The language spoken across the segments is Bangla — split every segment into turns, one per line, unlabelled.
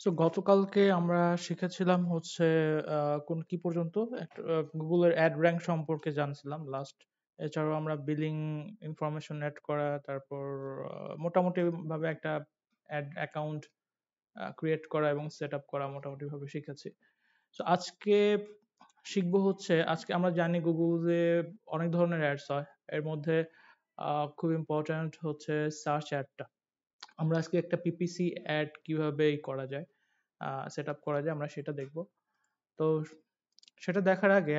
সো গতকালকে আমরা শিখেছিলাম হচ্ছে কি পর্যন্ত গুগলের অ্যাড র্যাঙ্ক সম্পর্কে জানছিলাম লাস্ট। এছাড়াও আমরা বিলিং ইনফরমেশন অ্যাড করা, তারপর মোটামুটি ভাবে একটা অ্যাড অ্যাকাউন্ট ক্রিয়েট করা এবং সেট আপ করা মোটামুটি ভাবে শিখেছি। তো আজকে শিখবো হচ্ছে, আজকে আমরা জানি গুগলে অনেক ধরনের অ্যাডস হয়। এর মধ্যে খুব ইম্পর্ট্যান্ট হচ্ছে সার্চ অ্যাডটা। আমরা আজকে একটা পিপিসি অ্যাড কিভাবে করা যায়, সেট আপ করা যায়, আমরা সেটা দেখব। তো সেটা দেখার আগে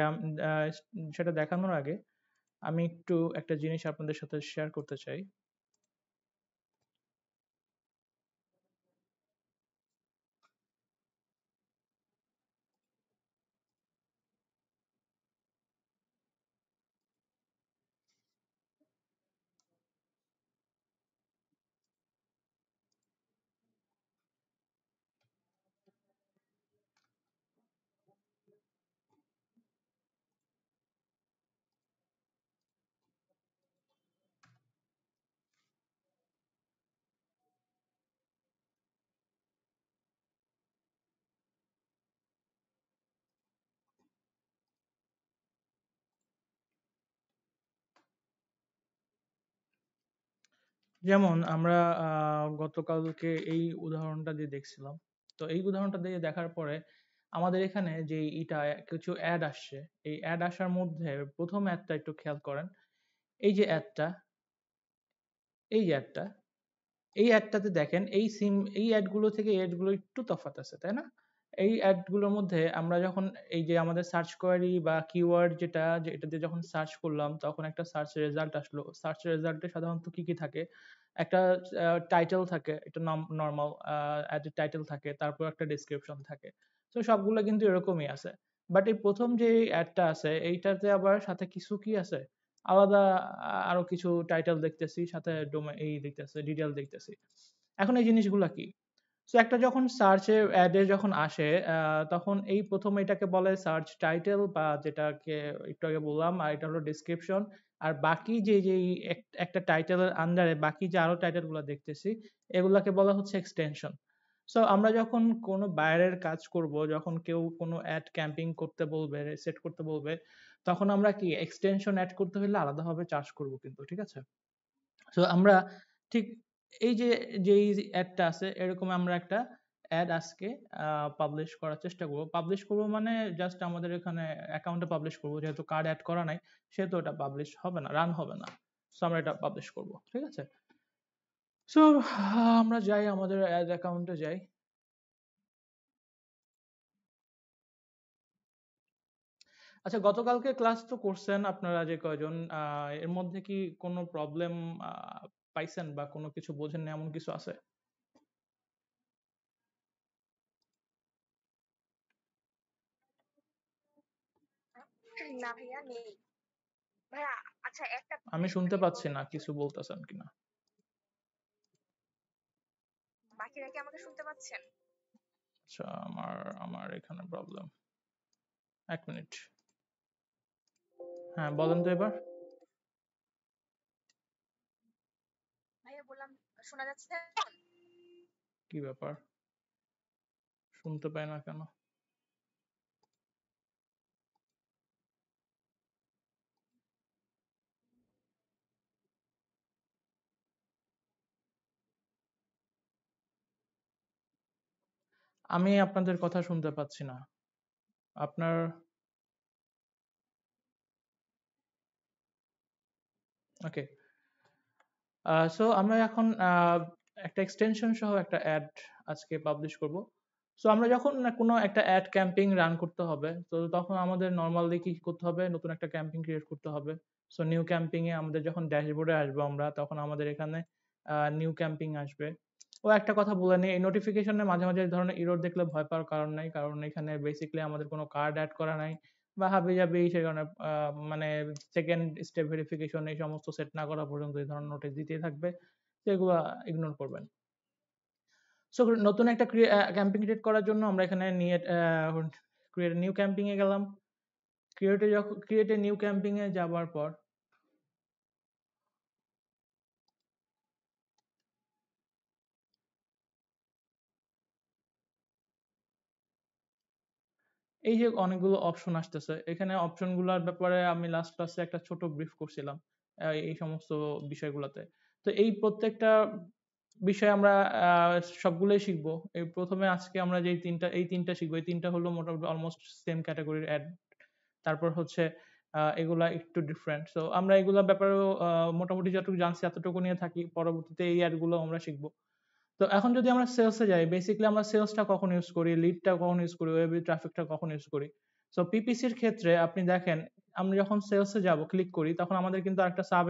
সেটা দেখানোর আগে আমি একটু একটা জিনিস আপনাদের সাথে শেয়ার করতে চাই। যেমন আমরা গতকালকে এই উদাহরণটা দিয়ে দেখছিলাম। তো এই উদাহরণটা দিয়ে দেখার পরে আমাদের এখানে যে কিছু অ্যাড আসছে, এই অ্যাড আসার মধ্যে প্রথম অ্যাডটা একটু খেয়াল করেন। এই যে অ্যাডটা, এই অ্যাডটা এই অ্যাডটাতে দেখেন, এই অ্যাডগুলো থেকে এই অ্যাডগুলো একটু তফাৎ আছে, তাই না? এই অ্যাডগুলোর মধ্যে আমরা যখন এই যে আমাদের সার্চ কোয়েরি বা কিওয়ার্ড এটা দিয়ে যখন সার্চ করলাম, তখন একটা সার্চ রেজাল্ট আসলো। সার্চ রেজাল্টে সাধারণত কি কি থাকে? একটা টাইটেল থাকে, এটা নরমাল অ্যাডের টাইটেল থাকে, তারপর একটা ডেসক্রিপশন থাকে। তো সবগুলো কিন্তু এরকমই আছে। বাট এই প্রথম যে অ্যাডটা আছে, এইটাতে আবার সাথে কিছু কি আছে, আলাদা আরো কিছু টাইটেল দেখতেছি, সাথে এই দেখতেছি, ডিটেল দেখতেছি। এখন এই জিনিসগুলা কি? সো একটা যখন সার্চে অ্যাডে যখন আসে, তখন এই প্রথম এটাকে বলে সার্চ টাইটেল, বা যেটাকে একটু আগে বললাম, আর এটা হলো ডেসক্রিপশন। আর বাকি যে একটা টাইটেলের আন্ডারে বাকি যে আরো টাইটেল গুলো দেখতেছি, এগুলাকে বলা হচ্ছে এক্সটেনশন। সো আমরা যখন কোনো বাইরের কাজ করব, যখন কেউ কোনো অ্যাড ক্যাম্পিং করতে বলবে, সেট করতে বলবে, তখন আমরা কি এক্সটেনশন অ্যাড করতে হলে আলাদাভাবে চার্জ করব কিন্তু, ঠিক আছে? সো আমরা ঠিক এই যে যেই অ্যাডটা আছে, এরকম আমরা একটা অ্যাড আজকে পাবলিশ করার চেষ্টা করব। পাবলিশ করব মানে জাস্ট আমাদের এখানে অ্যাকাউন্টে পাবলিশ করব, যেহেতু কার্ড অ্যাড করা নাই সেহেতু এটা পাবলিশ হবে না, রান হবে না। সো আমরা এটা পাবলিশ করব, ঠিক আছে? সো আমরা যাই, আমাদের অ্যাড অ্যাকাউন্টে যাই। আচ্ছা, গতকালকে ক্লাস তো করছেন আপনারা যে কয়জন, এর মধ্যে কি কোনো প্রবলেম পাইছেন বা কোনো কিছু বোঝেন না এমন কিছু আছে?
না ভাইয়া নেই। ভাইয়া আচ্ছা একটা
আমি
জিনিস
শুনতে
মানে
পাচ্ছি
বলেন
না
তো,
কিছু বলতেছেন কিনা।
বাকিরা কি আমাকে শুনতে পাচ্ছেন?
আচ্ছা, আমার আমার এখানে প্রবলেম। এক মিনিট। হ্যাঁ, বলেন তো এবার।
ভাইয়া বললাম শোনা যাচ্ছে এখন?
কি ব্যাপার, শুনতে পাই না কেন? আমি আপনাদের কথা শুনতে পাচ্ছি না। আপনার ওকে। সো আমরা এখন একটা এক্সটেনশন সহ একটা অ্যাড আজকে পাবলিশ করব। সো আমরা যখন কোনো একটা অ্যাড ক্যাম্পিং রান করতে হবে, তো তখন আমাদের নরমালি কি করতে হবে? নতুন একটা ক্যাম্পিং ক্রিয়েট করতে হবে। সো নিউ ক্যাম্পিং এ আমাদের যখন ড্যাশবোর্ডে আসবো আমরা, তখন আমাদের এখানে নিউ ক্যাম্পিং আসবে। ও একটা কথা বলে নিই, এই নোটিফিকেশনে মাঝে মাঝে এই ধরনের এরর দেখলে ভয় পাওয়ার কারণ নাই, কারণ এখানে বেসিক্যালি আমাদের কোনো কার্ড অ্যাড করা নাই বা হাবিজাবি, সেই কারণে মানে সেকেন্ড স্টেপ ভেরিফিকেশন এই সমস্ত সেট না করা পর্যন্ত এই ধরনের নোটিশ দিতেই থাকবে। তো এগুলো ইগনোর করবেন। সো নতুন একটা ক্যাম্পিং ক্রিয়েট করার জন্য আমরা এখানে নিয়ে ক্রিয়েট নিউ ক্যাম্পিং এ গেলাম। ক্রিয়েট এ নিউ ক্যাম্পিং এ যাওয়ার পর এই যে অনেকগুলো অপশন আসতেছে, এখানে অপশনগুলোর ব্যাপারে আমি লাস্ট ক্লাসে একটা ছোট ব্রিফ করছিলাম এই সমস্ত বিষয়গুলোতে। তো এই প্রত্যেকটা বিষয় আমরা সবগুলোই শিখবো। এই প্রথমে আজকে আমরা যে এই তিনটা শিখবো, এই তিনটা হলো মোটামুটি অলমোস্ট সেম ক্যাটাগরির অ্যাড। তারপর হচ্ছে এগুলা একটু ডিফারেন্ট। সো আমরা এগুলোর ব্যাপারেও মোটামুটি যতটুকু জানছি এতটুকু নিয়ে থাকি। পরবর্তীতে এই অ্যাডগুলো আমরা শিখবো। তো এখন যদি আমরা সেলসে যাই, বেসিক্যালি আমরা সেলসটা কখন ইউজ করি, লিডটা কখন ইউজ করি, ওয়েব ট্রাফিকটা কখন ইউজ করি। সো পিপিসির ক্ষেত্রে আপনি দেখেন, আমরা যখন সেলসে যাব ক্লিক করি তখন আমাদের কিন্তু একটা সাব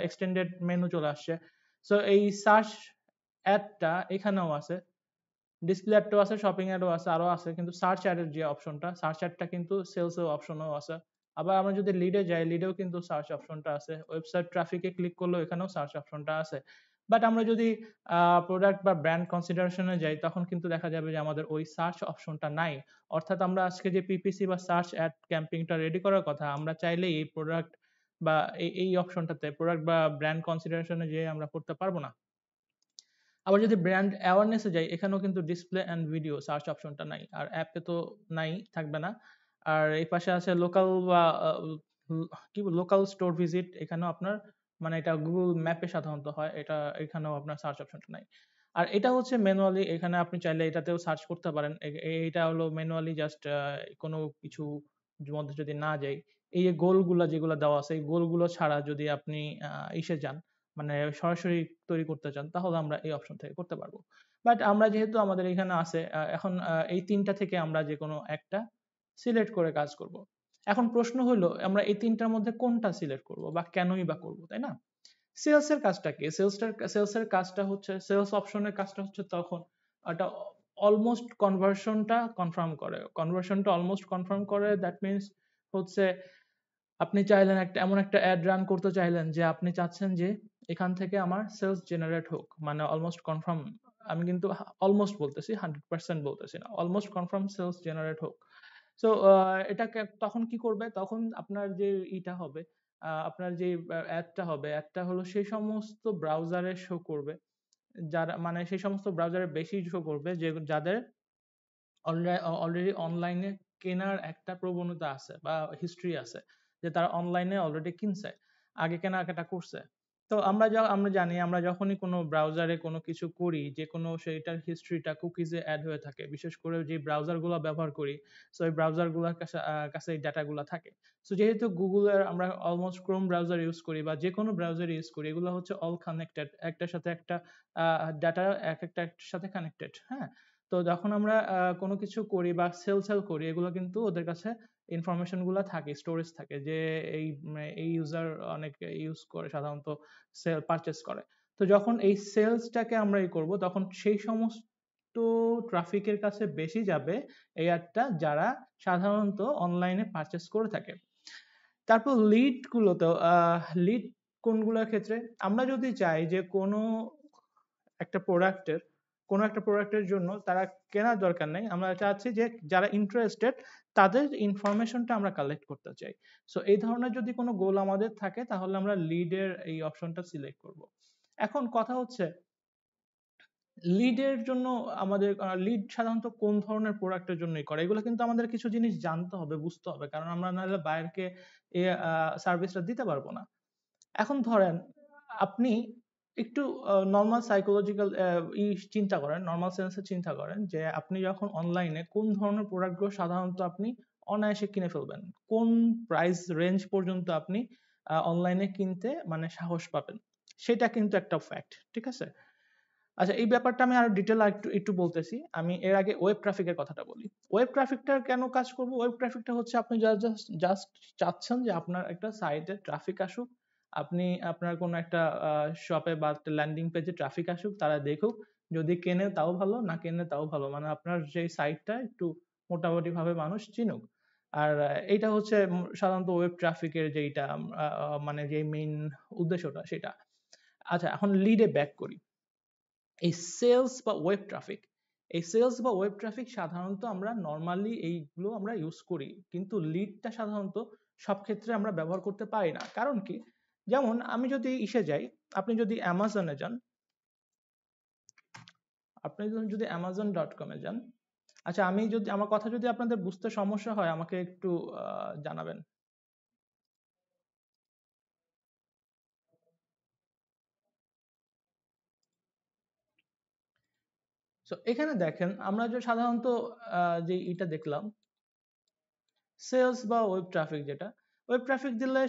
এক্সটেন্ডেড মেনু চলে আসছে। সো এই সার্চ অ্যাডটা এখানেও আছে, ডিসপ্লে অ্যাডও আছে, শপিং অ্যাডও আছে, আরো আছে, কিন্তু সার্চ অ্যাডের যে অপশনটা, সার্চ অ্যাডটা কিন্তু সেলস অপশনও আছে। আবার আমরা যদি লিডে যাই, লিডেও কিন্তু সার্চ অপশনটা আছে, ওয়েবসাইট ট্রাফিকে ক্লিক করলেও এখানেও সার্চ অপশনটা আছে। বাট আমরা যদি প্রোডাক্ট বা ব্র্যান্ড কনসিডারেশনে যাই তখন কিন্তু দেখা যাবে যে আমাদের ওই সার্চ অপশনটা নাই। অর্থাৎ আমরা আজকে যে পিপিসি বা সার্চ অ্যাড ক্যাম্পেইনটা রেডি করার কথা, আমরা চাইলেই এই প্রোডাক্ট বা এই অপশনটাতে প্রোডাক্ট বা ব্র্যান্ড কনসিডারেশনে যেয়ে আমরা করতে পারবো না। আবার যদি ব্র্যান্ড অ্যাওয়ারনেসে যাই, এখানেও কিন্তু ডিসপ্লে অ্যান্ড ভিডিও সার্চ অপশনটা নাই, আর অ্যাপে তো নাই, থাকবে না। আর এই পাশে আছে লোকাল বা কি লোকাল স্টোর ভিজিট, এখানেও আপনার মানে এটা গুগল ম্যাপে সাধারণত হয়, এটা এখানেও আপনার সার্চ অপশনটা নাই। আর এটা হচ্ছে ম্যানুয়ালি, এখানে আপনি চাইলে এটাতেও সার্চ করতে পারেন। এইটা হলো ম্যানুয়ালি জাস্ট কোনো কিছু মধ্যে যদি না যাই, এই যে গোলগুলো যেগুলো দেওয়া আছে, এই গোলগুলো ছাড়া যদি আপনি ইসে যান, মানে সরাসরি তৈরি করতে চান, তাহলে আমরা এই অপশন থেকে করতে পারবো। বাট আমরা যেহেতু আমাদের এখানে আছে, এখন এই তিনটা থেকে আমরা যে কোনো একটা সিলেক্ট করে কাজ করব। এখন প্রশ্ন হলো আমরা এই তিনটার মধ্যে কোনটা সিলেক্ট করব বা কেনই বা করব, তাই না? সেলসের কাজটা কি? সেলসের কাজটা হচ্ছে, সেলস অপশনের কাজটা হচ্ছে তখন এটা অলমোস্ট কনভার্সনটা অলমোস্ট কনফার্ম করে। দ্যাট মিনস হচ্ছে আপনি চাইলেন এমন একটা অ্যাড রান করতে চাইলেন যে আপনি চাচ্ছেন যে এখান থেকে আমার সেলস জেনারেট হোক, মানে অলমোস্ট কনফার্ম। আমি কিন্তু অলমোস্ট বলতেছি, 100% বলতেছি না, অলমোস্ট কনফার্ম সেলস জেনারেট হোক। সো এটাকে তখন কি করবে, তখন আপনার যে ইটা হবে, আপনার যে অ্যাডটা হবে, অ্যাডটা হলো সেই সমস্ত ব্রাউজারে শো করবে, যারা মানে সেই সমস্ত ব্রাউজারে বেশি শো করবে যে যাদের অলরেডি অনলাইনে কেনার একটা প্রবণতা আছে বা হিস্ট্রি আছে, যে তারা অনলাইনে অলরেডি কিনছে, আগে কেনাকাটা করছে। তো আমরা জানি, আমরা যখনই কোনো ব্রাউজারে কোনো কিছু করি, যে কোনো সেইটার হিস্ট্রিটা কুকিজে অ্যাড হয়ে থাকে, বিশেষ করে যে ব্রাউজারগুলো ব্যবহার করি, সো এই ব্রাউজারগুলোর কাছে এই ডাটাগুলো থাকে। সো যেহেতু গুগলের আমরা অলমোস্ট ক্রোম ব্রাউজার ইউজ করি বা যে কোনো ব্রাউজার ইউজ করি, এগুলো হচ্ছে অল কানেক্টেড, একটার সাথে একটা ডাটা একটার সাথে কানেক্টেড, হ্যাঁ। তো যখন আমরা কোনো কিছু করি বা সেল করি, এগুলো কিন্তু ওদের কাছে ইনফরমেশন গুলো থাকে, স্টোরেজ থাকে, যে এই ইউজার অনেক ইউজ করে, সাধারণত সেল পারচেস করে। তো যখন এই সেলসটাকে আমরা করব, তখন সেই সমস্ত ট্রাফিকের কাছে বেশি যাবে এই অ্যাডটা, যারা সাধারণত অনলাইনে পারচেস করে থাকে। তারপর লিড গুলোতেও, লিড কোনগুলোর ক্ষেত্রে, আমরা যদি চাই যে একটা প্রোডাক্টের কোনো একটা প্রোডাক্টের জন্য তারা কেনার দরকার নেই, আমরা চাচ্ছি যে যারা ইন্টারেস্টেড তাদের ইনফরমেশনটা আমরা কালেক্ট করতে চাই। সো এই ধরনের যদি কোনো গোল আমাদের থাকে, তাহলে আমরা লিডের এই অপশনটা সিলেক্ট করব। এখন কথা হচ্ছে, লিডের জন্য আমাদের লিড সাধারণত কোন ধরনের প্রোডাক্টের জন্যই করে, এগুলো কিন্তু আমাদের কিছু জিনিস জানতে হবে, বুঝতে হবে, কারণ আমরা নাহলে বায়ারকে এই সার্ভিসটা দিতে পারবো না। এখন ধরেন আপনি একটু নর্মাল সাইকোলজিক্যাল চিন্তা করেন, নর্মাল সেন্সে চিন্তা করেন যে আপনি যখন অনলাইনে কোন ধরনের প্রোডাক্টগুলো সাধারণত আপনি অনায়াসে কিনে ফেলবেন, কোন প্রাইস রেঞ্জ পর্যন্ত আপনি অনলাইনে কিনতে মানে সাহস পাবেন, সেটা কিন্তু একটা ফ্যাক্ট, ঠিক আছে? আচ্ছা, এই ব্যাপারটা আমি আরো ডিটেল একটু একটু বলতেছি। আমি এর আগে ওয়েব ট্রাফিকের কথাটা বলি। ওয়েব ট্রাফিকটা কেন কাজ করবো? ওয়েব ট্রাফিকটা হচ্ছে আপনি জাস্ট চাচ্ছেন যে আপনার একটা সাইটে ট্রাফিক আসুক, আপনি আপনার কোনো একটা শপে বা ল্যান্ডিং পেজে ট্রাফিক আসুক, তারা দেখুক, যদি কেনে তাও ভালো, না কেনে তাও ভালো, মানে আপনার যে সাইটটা একটু মোটামুটি ভাবে মানুষ চিনুক। আর এইটা হচ্ছে সাধারণত ওয়েব ট্রাফিকের যেইটা মানে যে মেইন উদ্দেশ্যটা সেটা। আচ্ছা, এখন লিডে ব্যাক করি। এই সেলস বা ওয়েব ট্রাফিক সাধারণত আমরা নর্মালি এইগুলো আমরা ইউজ করি, কিন্তু লিডটা সাধারণত সব ক্ষেত্রে আমরা ব্যবহার করতে পারি না। কারণ কি? যেমন আমি যদি যাই, আপনি যদি অ্যামাজনে যান, আপনি যদি amazon.com এ যান, আচ্ছা, আমার কথা যদি আপনাদের বুঝতে সমস্যা হয় আমাকে একটু জানাবেন। সো এখানে দেখেন আমরা যে সাধারণত যে এটা দেখলাম সেলস বা ওয়েব ট্রাফিক, যেটা ওয়েব ট্রাফিক দিলে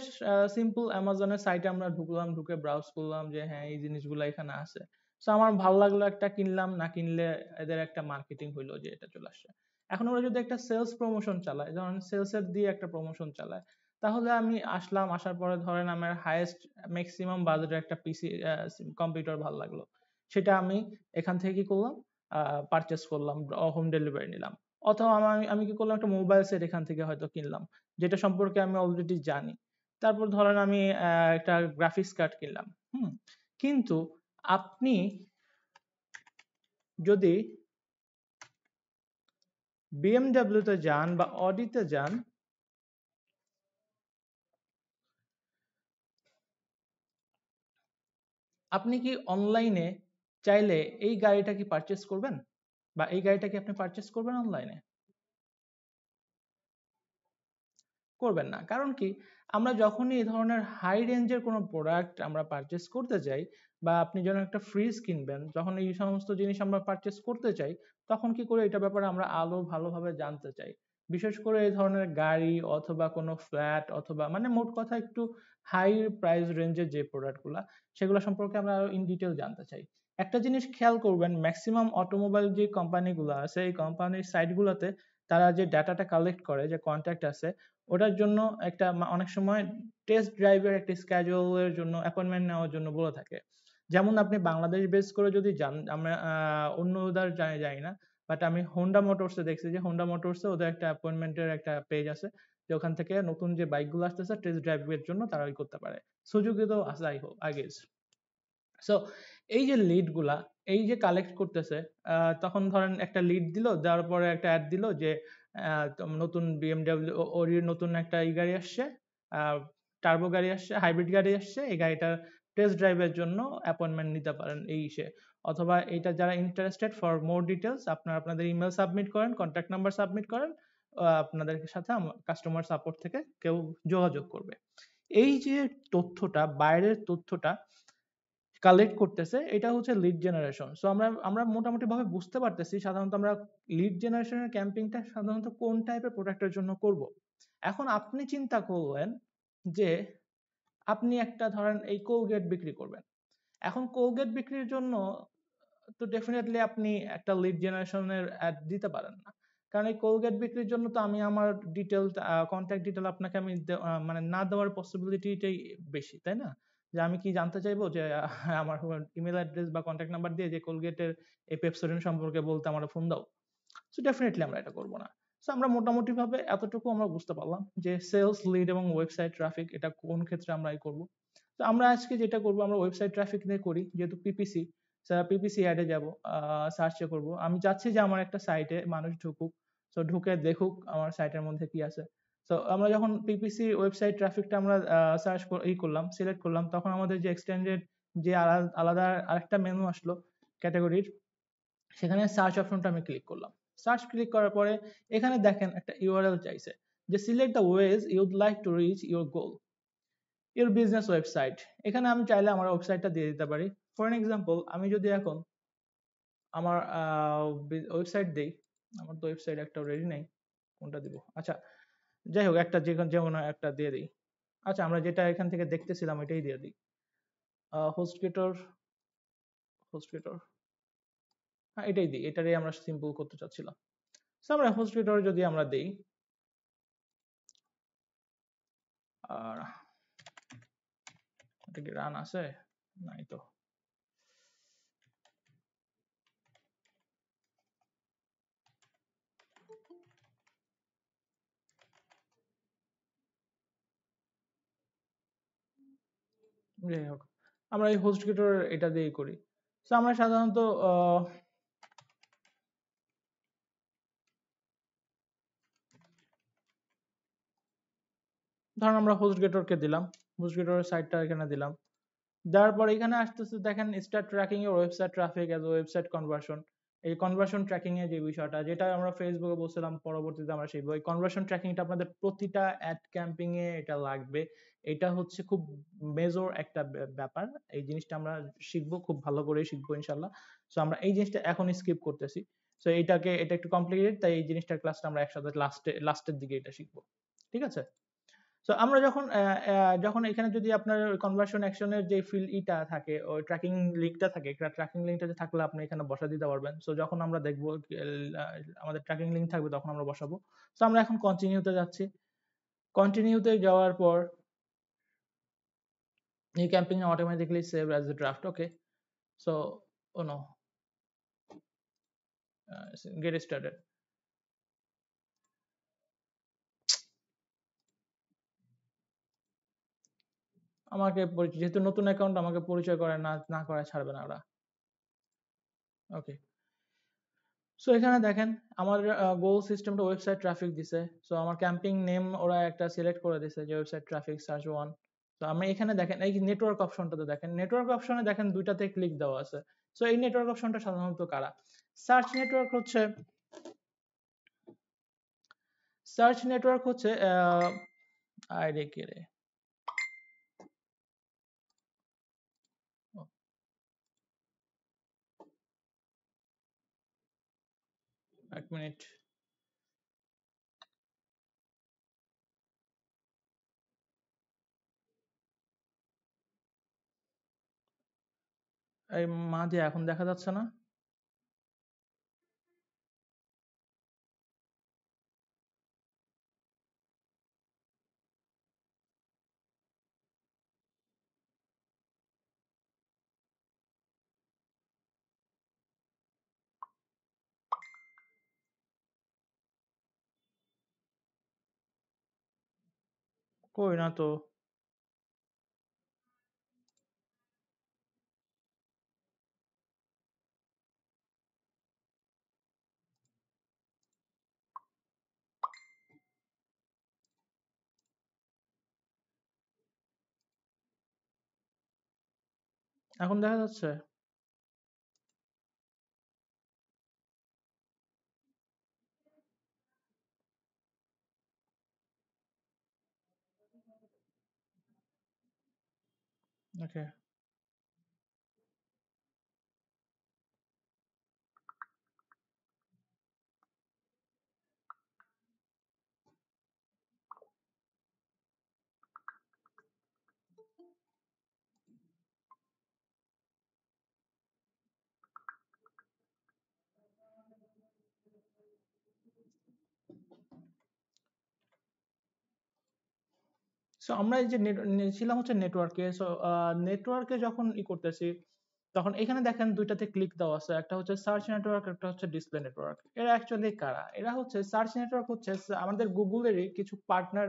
সিম্পল অ্যামাজনের সাইটে আমরা ঢুকলাম, ঢুকে ব্রাউজ করলাম যে হ্যাঁ এই জিনিসগুলো এখানে আছে। সো আমার ভালো লাগলো একটা কিনলাম, না কিনলে এদের একটা মার্কেটিং হইলো যে এটা চলে আসছে। এখন ওরা যদি একটা সেলস প্রমোশন চালায়, যেমন সেলসের দিয়ে একটা প্রমোশন চালায়, তাহলে আমি আসলাম, আসার পরে ধরেন আমার হাইয়েস্ট ম্যাক্সিমাম বাজেটের একটা পিসি কম্পিউটার ভালো লাগলো, সেটা আমি এখান থেকে কি করলাম, পারচেস করলাম, হোম ডেলিভারি নিলাম। অথবা আমি কি করলাম, একটা মোবাইল সেট এখান থেকে হয়তো কিনলাম, যেটা সম্পর্কে আমি অলরেডি জানি। তারপর ধরেন আমি একটা গ্রাফিক্স কার্ড কিনলাম। হুম। কিন্তু আপনি যদি বিএমডব্লিউ তে যান বা অডিতে যান, আপনি কি অনলাইনে চাইলে এই গাড়িটা কি পারচেস করবেন, বা এই গাড়িটা কি আপনি পারচেস করবেন অনলাইনে? করবেন না। কারণ কি, আমরা যখনই এই ধরনের হাই রেঞ্জের কোনো প্রোডাক্ট আমরা পারচেস করতে যাই, বা আপনি যখন একটা ফ্রিজ কিনবেন, যখন এই সমস্ত জিনিস আমরা পারচেস করতে চাই, তখন কি করে এটা ব্যাপারে আমরা আরো ভালোভাবে জানতে চাই। বিশেষ করে এই ধরনের গাড়ি অথবা কোনো ফ্ল্যাট অথবা মানে মোট কথা একটু হাই প্রাইস রেঞ্জের যে প্রোডাক্টগুলো, সেগুলো সম্পর্কে আমরা আরো ইন ডিটেল জানতে চাই। একটা জিনিস খেয়াল করবেন, ম্যাক্সিমাম অটোমোবাইল যে কোম্পানিগুলো আছে, এই কোম্পানির সাইটগুলোতে তারা যে ডাটাটা কালেক্ট করে, যে কন্ট্যাক্ট আছে, ওটার জন্য একটা অনেক সময় টেস্ট ড্রাইভের একটা স্কেজুলের জন্য অ্যাপয়েন্টমেন্ট নেওয়ার জন্য বলে থাকে। যেমন আপনি বাংলাদেশ বেস করে যদি যান, আমরা অন্য উদার যাই না, বাট আমি হোন্ডা মোটরসে দেখছি যে হোন্ডা মোটরসে ওদের একটা অ্যাপয়েন্টমেন্টের একটা পেজ আছে, যে ওখান থেকে নতুন যে বাইকগুলো আসতেছে টেস্ট ড্রাইভের জন্য তারা ওই করতে পারে। সুজুকি তো আছে আই গেস। সো এই যে লিড গুলা, এই যে কালেক্ট করতেছে, তখন ধরেন একটা লিড দিল, দেওয়ার পরে একটা অ্যাড দিল যে নতুন বিএমডব্লিউ ওর নতুন একটা এই গাড়ি আসছে, টার্বো গাড়ি আসছে, হাইব্রিড গাড়ি আসছে, এই গাড়িটার টেস্ট ড্রাইভের জন্য অ্যাপয়েন্টমেন্ট নিতে পারেন এই ইসে। অথবা এটা যারা ইন্টারেস্টেড ফর মোর ডিটেলস, আপনাদের ইমেল সাবমিট করেন, কন্ট্যাক্ট নাম্বার সাবমিট করেন, আপনাদের সাথে কাস্টমার সাপোর্ট থেকে কেউ যোগাযোগ করবে। এই যে তথ্যটা, বাইরের তথ্যটা কালেক্ট করতেছে, এটা হচ্ছে লিড জেনারেশন। সো আমরা মোটামুটি ভাবে বুঝতে পারতেছি সাধারণত আমরা লিড জেনারেশনের ক্যাম্পেইনটা সাধারণত কোন টাইপের প্রোডাক্টের জন্য করব। এখন আপনি চিন্তা করলেন যে আপনি একটা ধরেন এই কোলগেট বিক্রি করবেন। এখন কোলগেট বিক্রির জন্য তো ডেফিনেটলি আপনি একটা লিড জেনারেশনের অ্যাড দিতে পারেন না। কারণ এই কোলগেট বিক্রির জন্য তো আমি আমার ডিটেল, কন্ট্যাক্ট ডিটেল আপনাকে আমি মানে না দেওয়ার পসিবিলিটিটাই বেশি, তাই না? যে আমি কি জানতে চাইবো যে আমার ইমেল অ্যাড্রেস বা কন্ট্যাক্ট নাম্বার দিয়ে যে কোলগেটের এই পেপসোডিন সম্পর্কে বলতে আমার ফোন দাও। সো ডেফিনেটলি আমরা এটা করব না। সো আমরা মোটামুটি ভাবে এতটুকু আমরা বুঝতে পারলাম যে সেলস, লিড এবং ওয়েবসাইট ট্রাফিক এটা কোন ক্ষেত্রে আমরা করব। তো আমরা আজকে যেটা করব, আমরা ওয়েবসাইট ট্রাফিক নিয়ে করি, যেহেতু পিপিসি, পিপিসি অ্যাডে যাব, সার্চে করব। আমি চাচ্ছি যে আমার একটা সাইটে মানুষ ঢুকুক, সো ঢুকে দেখুক আমার সাইটের মধ্যে কি আছে। তো আমরা যখন পিপিসি ওয়েবসাইট ট্রাফিকটা আমরা সার্চ করলাম, সিলেক্ট করলাম, তখন আমাদের যে এক্সটেন্ডেড যে আলাদা আরেকটা মেনু আসলো ক্যাটাগরির, সেখানে সার্চ অপশনটা আমি ক্লিক করলাম। সার্চ ক্লিক করার পরে এখানে দেখেন একটা ইউআরএল চাইছে, যে select the ways ইউড like to reach your goal, your business website. এখানে আমি চাইলে আমার ওয়েবসাইটটা দিয়ে দিতে পারি। ফর এন এক্সাম্পল, আমি যদি এখন আমার ওয়েবসাইট দেই, আমার তো ওয়েবসাইট একটা রেডি নেই, কোনটা দিব? আচ্ছা, যাই হোক একটা যেমন একটা দিয়ে দিই। আচ্ছা, আমরা যেটা এখান থেকে দেখতেছিলাম এটাই দিয়ে দিই। হোস্টগেটর, হোস্টগেটর, হ্যাঁ এটাই দিই, এটারই আমরা সিম্পল করতে চাচ্ছিলাম। তো আমরা হোস্টগেটর যদি আমরা দেই, আর এটা কি রান আছে? নাই তো। যাই হোক, আমরা এই হোস্টগেটর এটা দিয়েই করি। তো আমরা সাধারণত ধরুন আমরা হোস্টগেটরকে দিলাম, হোস্টগেটরের সাইটটা এখানে দিলাম, দেওয়ার পর এখানে আসতেছে দেখেন স্টার্ট ট্র্যাকিং এর website traffic as website conversion. এই কনভার্সন ট্র্যাকিং এর যে বিষয়টা, যেটা আমরা ফেসবুকে বলছিলাম পরবর্তীতে আমরা শিখবো, এই কনভার্সন ট্র্যাকিংটা আপনাদের প্রতিটা অ্যাড ক্যাম্পিং এ এটা লাগবে। এটা হচ্ছে খুব মেজর একটা ব্যাপার। এই জিনিসটা আমরা শিখবো, খুব ভালো করে শিখবো ইনশাল্লাহ। সো আমরা এই জিনিসটা এখন স্কিপ করতেছি। সো এটা একটু কমপ্লিকেটেড, তাই এই জিনিসটার ক্লাসটা আমরা একসাথে লাস্টের দিকে এটা শিখবো। ঠিক আছে? সো আমরা যখন এখানে যদি আপনার কনভার্সন অ্যাকশনের যে ইটা থাকে, ওই ট্র্যাকিং লিঙ্কটা থাকে, ট্র্যাকিং লিঙ্কটা থাকলে আপনি এখানে বসা দিতে পারবেন। সো যখন আমরা দেখবো আমাদের ট্র্যাকিং লিঙ্ক থাকবে তখন আমরা বসাবো। সো আমরা এখন কন্টিনিউতে যাচ্ছি। কন্টিনিউতে যাওয়ার পর এই campaign automatically save as a draft. Okay, so oh no, get started. আমাকে যেহেতু নতুন অ্যাকাউন্ট, আমাকে পরিচয় করে না করে ছাড়বে না ওরা। ওকে, সো এখানে দেখেন আমার গোল সিস্টেমটা ওয়েবসাইট ট্রাফিক দিছে। সো আমার ক্যাম্পিং নেম ওরা একটা সিলেক্ট করে দিছে যে ওয়েবসাইট ট্রাফিক সার্চ ওয়ান। তো আমি এখানে দেখেন এই নেটওয়ার্ক অপশনটাতে দেখেন, নেটওয়ার্ক অপশনে দেখেন দুইটাতে ক্লিক দেওয়া আছে। সো এই নেটওয়ার্ক অপশনটা সাধারণত কারা? সার্চ নেটওয়ার্ক হচ্ছে আইডি কে রে, এক মিনিট, এই মাঝে এখন দেখা যাচ্ছে না। কই না তো। এখন দেখা যাচ্ছে? ওকে, সো আমরা এই যে ছিলাম হচ্ছে নেটওয়ার্কে। সো নেটওয়ার্কে যখন করতেছি, তখন এখানে দেখেন দুইটাতে ক্লিক দেওয়া আছে, একটা হচ্ছে সার্চ নেটওয়ার্ক, একটা হচ্ছে ডিসপ্লে নেটওয়ার্ক। এরা অ্যাকচুয়ালি কারা? এরা হচ্ছে সার্চ নেটওয়ার্ক হচ্ছে আমাদের গুগলেরই কিছু partner,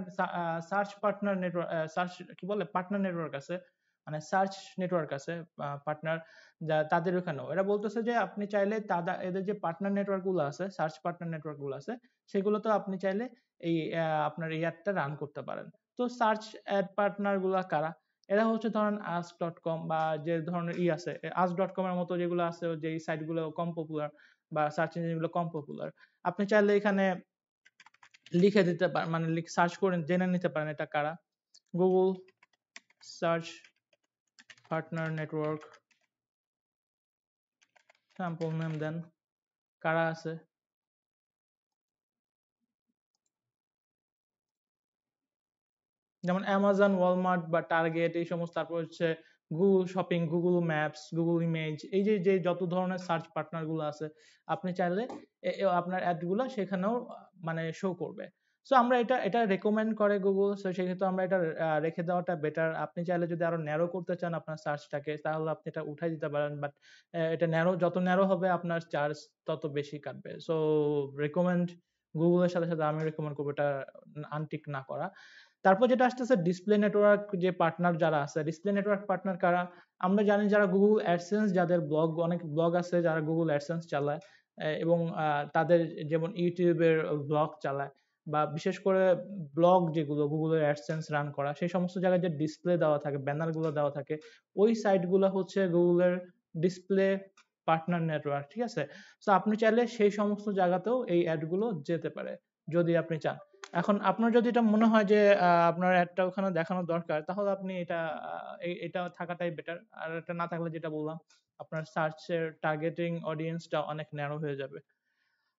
search partner network, search কি বলে, পার্টনার নেটওয়ার্ক আছে, মানে সার্চ নেটওয়ার্ক আছে পার্টনার, যা তাদের ওখানেও এরা বলতেছে যে আপনি চাইলে এদের যে পার্টনার নেটওয়ার্ক গুলো আছে, সার্চ পার্টনার নেটওয়ার্ক গুলো আছে, সেগুলোতে আপনি চাইলে এই আপনার এই অ্যাডটা রান করতে পারেন। তো সার্চ অ্যাড পার্টনার গুলা কারা? এরা হচ্ছে ধরেন ask.com বা যে ধরনের আছে, ask.com এর মতো যেগুলো আছে, যে সাইট গুলো কম পপুলার বা সার্চ ইঞ্জিন গুলো কম পপুলার, আপনি চাইলে এখানে লিখে দিতে পারেন, মানে সার্চ করে জেনে নিতে পারেন এটা কারা। Google search partner network, sample name দেন, কারা আছে। যেমন অ্যামাজন, ওয়ালমার্ট বা টার্গেট, এই সমস্ত, তারপর হচ্ছে Google shopping, Google maps, Google image, এই যে যে যত ধরনের সার্চ পার্টনার গুলো আছে, আপনি চাইলে আপনার অ্যাড গুলো সেখানেও মানে শো করবে। সো আমরা এটা রেকমেন্ড করে গুগল, সো সেক্ষেত্রে আমরা এটা রেখে দেওয়াটা বেটার। আপনি চাইলে যদি আরো ন্যারো করতে চান আপনার সার্চটাকে, তাহলে আপনি এটা উঠাই দিতে পারেন, বাট এটা যত ন্যারো হবে আপনার চার্জ তত বেশি কাটবে। সো রেকমেন্ড, গুগলের সাথে সাথে আমি রেকমেন্ড করবো এটা আনটিক না করা। তারপর যেটা আসতেছে ডিসপ্লে নেটওয়ার্ক, যে পার্টনার যারা আছে, ডিসপ্লে নেটওয়ার্ক পার্টনার কারা? আমরা জানি যারা গুগল অ্যাডসেন্স, যাদের অনেক ব্লগ আছে যারা গুগল অ্যাডসেন্স চালায়, এবং তাদের যেমন ইউটিউবের ব্লগ চালায়, বা বিশেষ করে ব্লগ যেগুলো গুগলের অ্যাডসেন্স রান করা, সেই সমস্ত জায়গায় যে ডিসপ্লে দেওয়া থাকে, ব্যানার গুলো দেওয়া থাকে, ওই সাইট গুলো হচ্ছে গুগলের ডিসপ্লে পার্টনার নেটওয়ার্ক, ঠিক আছে? সো আপনি চাইলে সেই সমস্ত জায়গাতেও এই অ্যাডগুলো যেতে পারে যদি আপনি চান। এখন আপনার যদি এটা মনে হয় যে আপনার অ্যাডটা ওখানে দেখানো দরকার, তাহলে আপনি এটা থাকাটাই বেটার। আর এটা না থাকলে যেটা বললাম, আপনার সার্চের টার্গেটিং অডিয়েন্সটা অনেক ন্যারো হয়ে যাবে।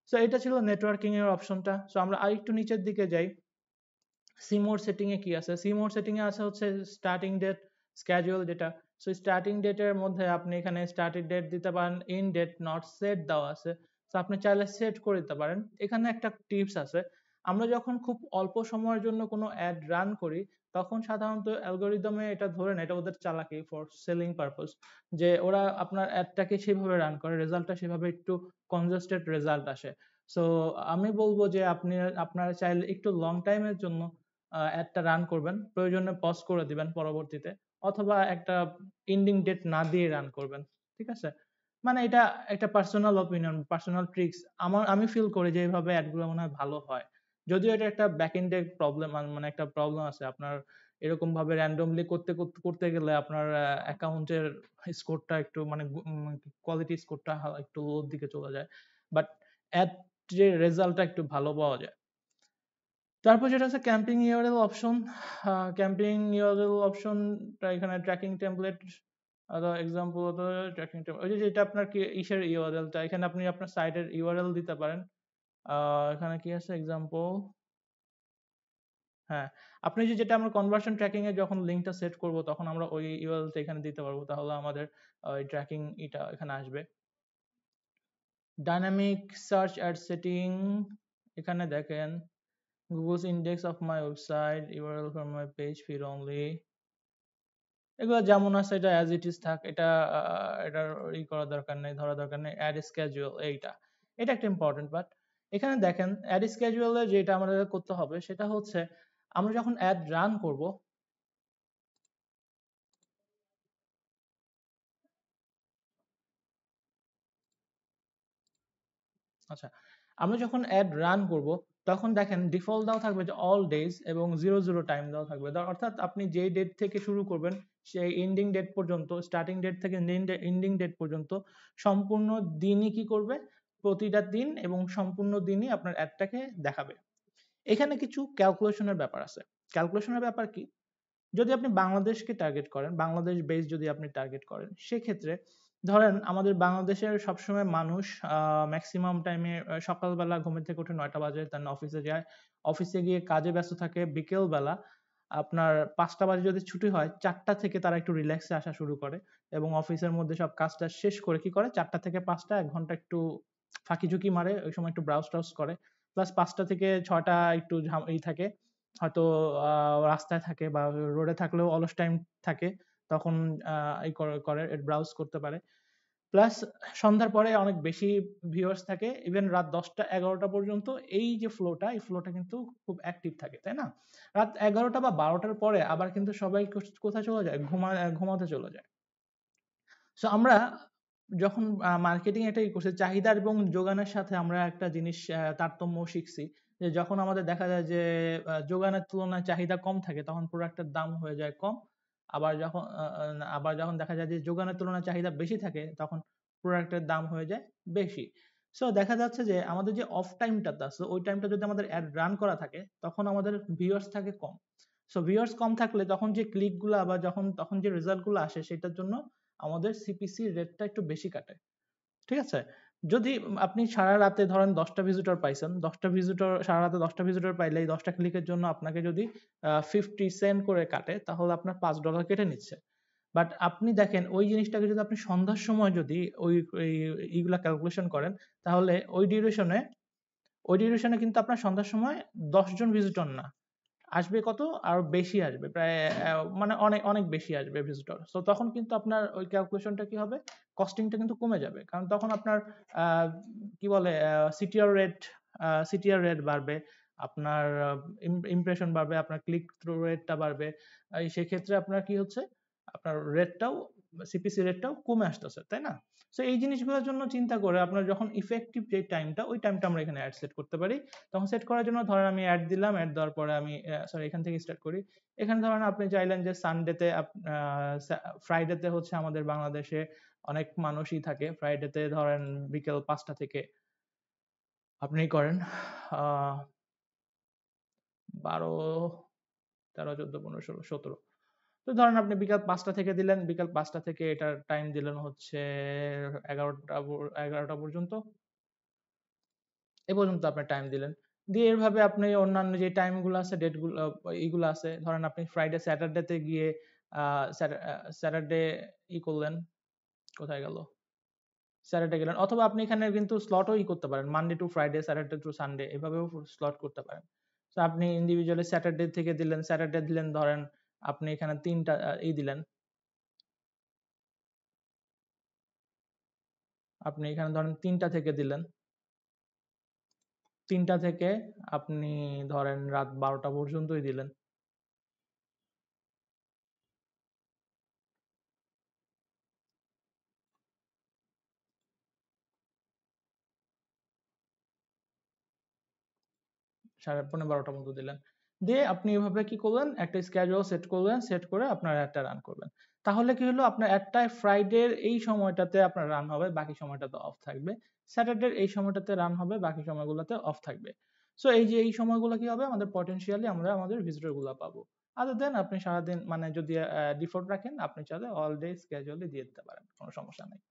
সো এটা ছিল নেটওয়ার্কিং এর অপশনটা। সো আমরা আরেকটু নিচের দিকে যাই। সি মোড সেটিং এ কি আছে? সি মোড সেটিং এ আছে হচ্ছে স্টার্টিং ডেট, স্কেডিউল যেটা। সো স্টার্টিং ডেটের মধ্যে আপনি এখানে স্টার্টিং ডেট দিতে পারেন, ইন ডেট নট সেট দেওয়া আছে। সো আপনি চাইলে সেট করে দিতে পারেন। এখানে একটা টিপস আছে, আমরা যখন খুব অল্প সময়ের জন্য কোনো অ্যাড রান করি, তখন সাধারণত অ্যালগরিদমে এটা ধরে নেয়, এটা ওদের চালাকি ফর সেলিং পারপোজ, যে ওরা আপনার অ্যাডটাকে সেভাবে রান করে, রেজাল্টটা সেভাবে একটু কনজাস্টেড রেজাল্ট আসে। সো আমি বলবো যে আপনারা চাইলে একটু লং টাইমের জন্য অ্যাডটা রান করবেন, প্রয়োজনে পজ করে দিবেন পরবর্তীতে, অথবা একটা এন্ডিং ডেট না দিয়ে রান করবেন, ঠিক আছে? মানে এটা একটা পার্সোনাল অপিনিয়ন, পার্সোনাল ট্রিক্স। আমি ফিল করি যে এইভাবে অ্যাডগুলো মনে হয় ভালো হয়। যদিও এটা একটা ব্যাক এন্ডে প্রবলেম, মানে একটা প্রবলেম আছে আপনার, এরকম ভাবে র্যান্ডমলি করতে করতে করতে গেলে আপনার অ্যাকাউন্টের স্কোরটা একটু মানে কোয়ালিটি স্কোরটা একটু লোর দিকে চলে যায়, বাট অ্যাড যে রেজাল্টটা একটু ভালো পাওয়া যায়। তারপর যেটা আছে camping URL option. Camping URL অপশনটা এখানে ট্র্যাকিং টেমপ্লেট এক্সাম্পল হতো ট্র্যাকিং টেমপ্লেট, ওই যে যেটা আপনার কি ইসের ইউআরএলটা, এখানে আপনি আপনার সাইটের ইউআরএল দিতে পারেন। এখানে কি আছে এক্সাম্পল, হ্যাঁ, আপনি যেটা আমরা কনভার্সন ট্র্যাকিং এ যখন লিঙ্কটা সেট করব, তখন আমরা ওই ইউআরএলটা এখানে দিতে পারবো, তাহলে আমাদের ওই ট্র্যাকিং এটা এখানে আসবে। ডাইনামিক সার্চ অ্যাড সেটিং, এখানে দেখেন Google's index of my website, URL for my page feed only, এগুলো যেমন আছে এটা অ্যাজ ইট ইজ থাক, এটার করার দরকার নেই, ধরা দরকার নেই। অ্যাড স্কেজুয়াল, এটা একটা ইম্পর্টেন্ট পার্ট। এখানে দেখেন অ্যাড স্কেজুয়ালে যেটা আমাদের করতে হবে সেটা হচ্ছে, আমরা যখন অ্যাড রান করব, আচ্ছা, আমরা যখন অ্যাড রান করব, তখন দেখেন ডিফল্ট দেওয়া থাকবে যে অল ডেজ এবং 00 টাইম দেওয়া থাকবে। অর্থাৎ আপনি যে ডেট থেকে শুরু করবেন সেই এন্ডিং ডেট পর্যন্ত, স্টার্টিং ডেট থেকে এন্ডিং ডেট পর্যন্ত সম্পূর্ণ দিনই কি করবে, প্রতিটা দিন এবং সম্পূর্ণ দিনই আপনার অ্যাডটাকে দেখাবে। এখানে কিছু ক্যালকুলেশনের ব্যাপার আছে। ক্যালকুলেশনের ব্যাপার কি, যদি আপনি বাংলাদেশকে টার্গেট করেন, বাংলাদেশ বেস যদি আপনি টার্গেট করেন, সেক্ষেত্রে ধরেন আমাদের বাংলাদেশের সবসময় মানুষ ম্যাক্সিমাম টাইমে সকালবেলা ঘুমের থেকে উঠে 9টা বাজে, তার অফিসে যায়, অফিসে গিয়ে কাজে ব্যস্ত থাকে, বিকেলবেলা আপনার 5টা বাজে যদি ছুটি হয়, 4টা থেকে তারা একটু রিল্যাক্সে আসা শুরু করে এবং অফিসের মধ্যে সব কাজটা শেষ করে কি করে, 4টা থেকে 5টা 1 ঘন্টা একটু ফাঁকি ঝুঁকি মারে, ওই সময় একটু ব্রাউজ টাউজ করে, প্লাস 5টা থেকে 6টা একটু থাকে, হয়তো রাস্তায় থাকে বা রোডে থাকলেও অলস টাইম থাকে, তখন এই করে ব্রাউজ করতে পারে। প্লাস সন্ধ্যার পরে অনেক বেশি ভিউয়ার্স থাকে, ইভেন রাত 10টা 11টা পর্যন্ত এই যে ফ্লোটা, এই ফ্লোটা কিন্তু খুব অ্যাক্টিভ থাকে, তাই না? রাত 11টা বা 12টার পরে আবার কিন্তু সবাই কোথায় চলে যায়, ঘুমাতে চলে যায়। সো আমরা যখন মার্কেটিং এটাই করছি, চাহিদা এবং যোগানের সাথে আমরা একটা জিনিস তারতম্য শিখছি, যে যখন আমাদের দেখা যায় যে যোগানের তুলনায় চাহিদা কম থাকে, তখন প্রোডাক্টের দাম হয়ে যায় কম। আবার যখন দেখা যায় যে যোগানের তুলনায় চাহিদা বেশি থাকে, তখন প্রোডাক্টের দাম হয়ে যায় বেশি। সো দেখা যাচ্ছে যে আমাদের যে অফ টাইমটা আছে, ওই টাইমটা যদি আমাদের অ্যাড রান করা থাকে, তখন আমাদের ভিউয়ার্স থাকে কম। সো ভিউয়ার্স কম থাকলে তখন যে ক্লিকগুলো বা তখন যে রেজাল্টগুলো আসে, সেটার জন্য আমাদের সিপিসি রেটটা একটু বেশি কাটে, ঠিক আছে? যদি আপনি সারা রাতে ধরেন 10টা ভিজিটর পাইছেন, 10টা ভিজিটর সারা রাতে 10টা ভিজিটর পাইলে এই 10টা ক্লিকের জন্য আপনাকে যদি 50 সেন্ট করে কাটে, তাহলে আপনার $5 কেটে নিচ্ছে। বাট আপনি দেখেন ওই জিনিসটাকে যদি আপনি সন্ধ্যার সময় যদি এইগুলা ক্যালকুলেশন করেন, তাহলে ওই ডিউরেশনে কিন্তু আপনার সন্ধ্যার সময় 10 জন ভিজিটর না, আসবে কত, আর বেশি আসবে, প্রায় মানে অনেক অনেক বেশি আসবে ভিজিটর। সো তখন কিন্তু আপনার ওই ক্যালকুলেশনটা কি হবে, কস্টিংটা কিন্তু কমে যাবে, কারণ তখন আপনার কি বলে সিটিআর রেট বাড়বে, আপনার ইমপ্রেশন বাড়বে, আপনার ক্লিক থ্রু রেটটা বাড়বে। সেক্ষেত্রে আপনার কি হচ্ছে, আপনার রেটটাও সিপিসি রেটটাও কমে আসতেছে, তাই না? সো এই জিনিসগুলোর জন্য চিন্তা করে আপনার যখন ইফেক্টিভ যে টাইমটা, ওই টাইমটা আমরা এখানে অ্যাড সেট করতে পারি। তখন সেট করার জন্য ধরেন আমি অ্যাড দিলাম, অ্যাড দেওয়ার পরে আমি সরি এখান থেকে স্টার্ট করি। এখানে ধরেন আপনি চাইলেন যে সানডেতে, ফ্রাইডেতে হচ্ছে আমাদের বাংলাদেশে অনেক মানুষই থাকে, ফ্রাইডেতে ধরেন বিকেল 5টা থেকে আপনি করেন 12, 13, 14, 15, 16, 17। তো ধরেন আপনি বিকাল 5টা থেকে দিলেন, বিকাল 5টা থেকে এটার টাইম দিলেন হচ্ছে 11টা পর্যন্ত। এ পর্যন্ত আপনার টাইম দিলেন, দিয়ে এভাবে আপনি অন্যান্য যে টাইমগুলো আছে, ডেটগুলো, এইগুলো আছে, ধরেন আপনি ফ্রাইডে স্যাটারডেতে গিয়ে স্যাটারডে করলেন, কোথায় গেল, স্যাটারডে গেলেন, অথবা আপনি এখানে কিন্তু স্লটও করতে পারেন, Monday to Friday, Saturday to Sunday, এভাবেও স্লট করতে পারেন। তো আপনি ইন্ডিভিজুয়ালি স্যাটারডে থেকে দিলেন, স্যাটারডে দিলেন ধরেন আপনি এখানে 3টা দিলেন, আপনি এখানে ধরেন 3টা থেকে দিলেন, 3টা থেকে আপনি ধরেন রাত 12টা পর্যন্তই দিলেন। পৌনে 12টা মতো দিলেন, দিয়ে আপনি এভাবে কি করলেন, একটা স্কেডিউল সেট করলেন, সেট করে আপনার অ্যাডটা রান করবেন। তাহলে কি হলো, আপনার অ্যাডটায় ফ্রাইডের এই সময়টাতে আপনার রান হবে, বাকি সময়টাতে অফ থাকবে। স্যাটারডের এই সময়টাতে রান হবে, বাকি সময়গুলোতে অফ থাকবে। সো এই যে এই সময়গুলো কি হবে, আমাদের পটেনশিয়ালি আমরা আমাদের ভিজিটর গুলো পাবো। আদার দেন আপনি সারাদিন মানে যদি ডিফল্ট রাখেন, আপনি চাইলে অল ডে স্কেডিউলে দিয়ে দিতে পারেন, কোনো সমস্যা নেই।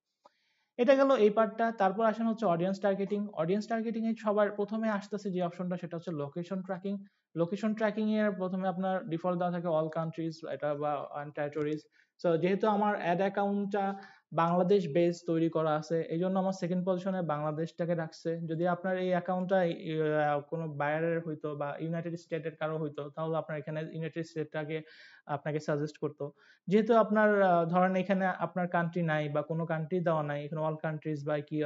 এটা গেল এই পার্টটা। তারপর আসেন হচ্ছে audience targeting. Audience targeting a সবার প্রথমে আসতেছে যে অপশনটা, সেটা হচ্ছে লোকেশন ট্র্যাকিং। লোকেশন ট্র্যাকিং এর প্রথমে আপনার ডিফল্ট দেওয়া থাকে অল কান্ট্রিজ এটা বা টেরিটরিজ। সো যেহেতু আমার অ্যাড অ্যাকাউন্টটা বাংলাদেশ বেস তৈরি করা আছে, এই জন্য আমার সেকেন্ড পজিশনে বাংলাদেশটাকে রাখছে। যদি আপনার এই অ্যাকাউন্টটা কোনো বায়ারের হইতো বা ইউনাইটেড স্টেটের কারো হইতো, তাহলে আপনার এখানে ইউনাইটেড স্টেটটাকে আপনাকে সাজেস্ট করতো। যেহেতু আপনার ধরেন এখানে আপনার কান্ট্রি নাই বা কোনো কান্ট্রি দেওয়া নাই, এখানে অল কান্ট্রিজ বা কি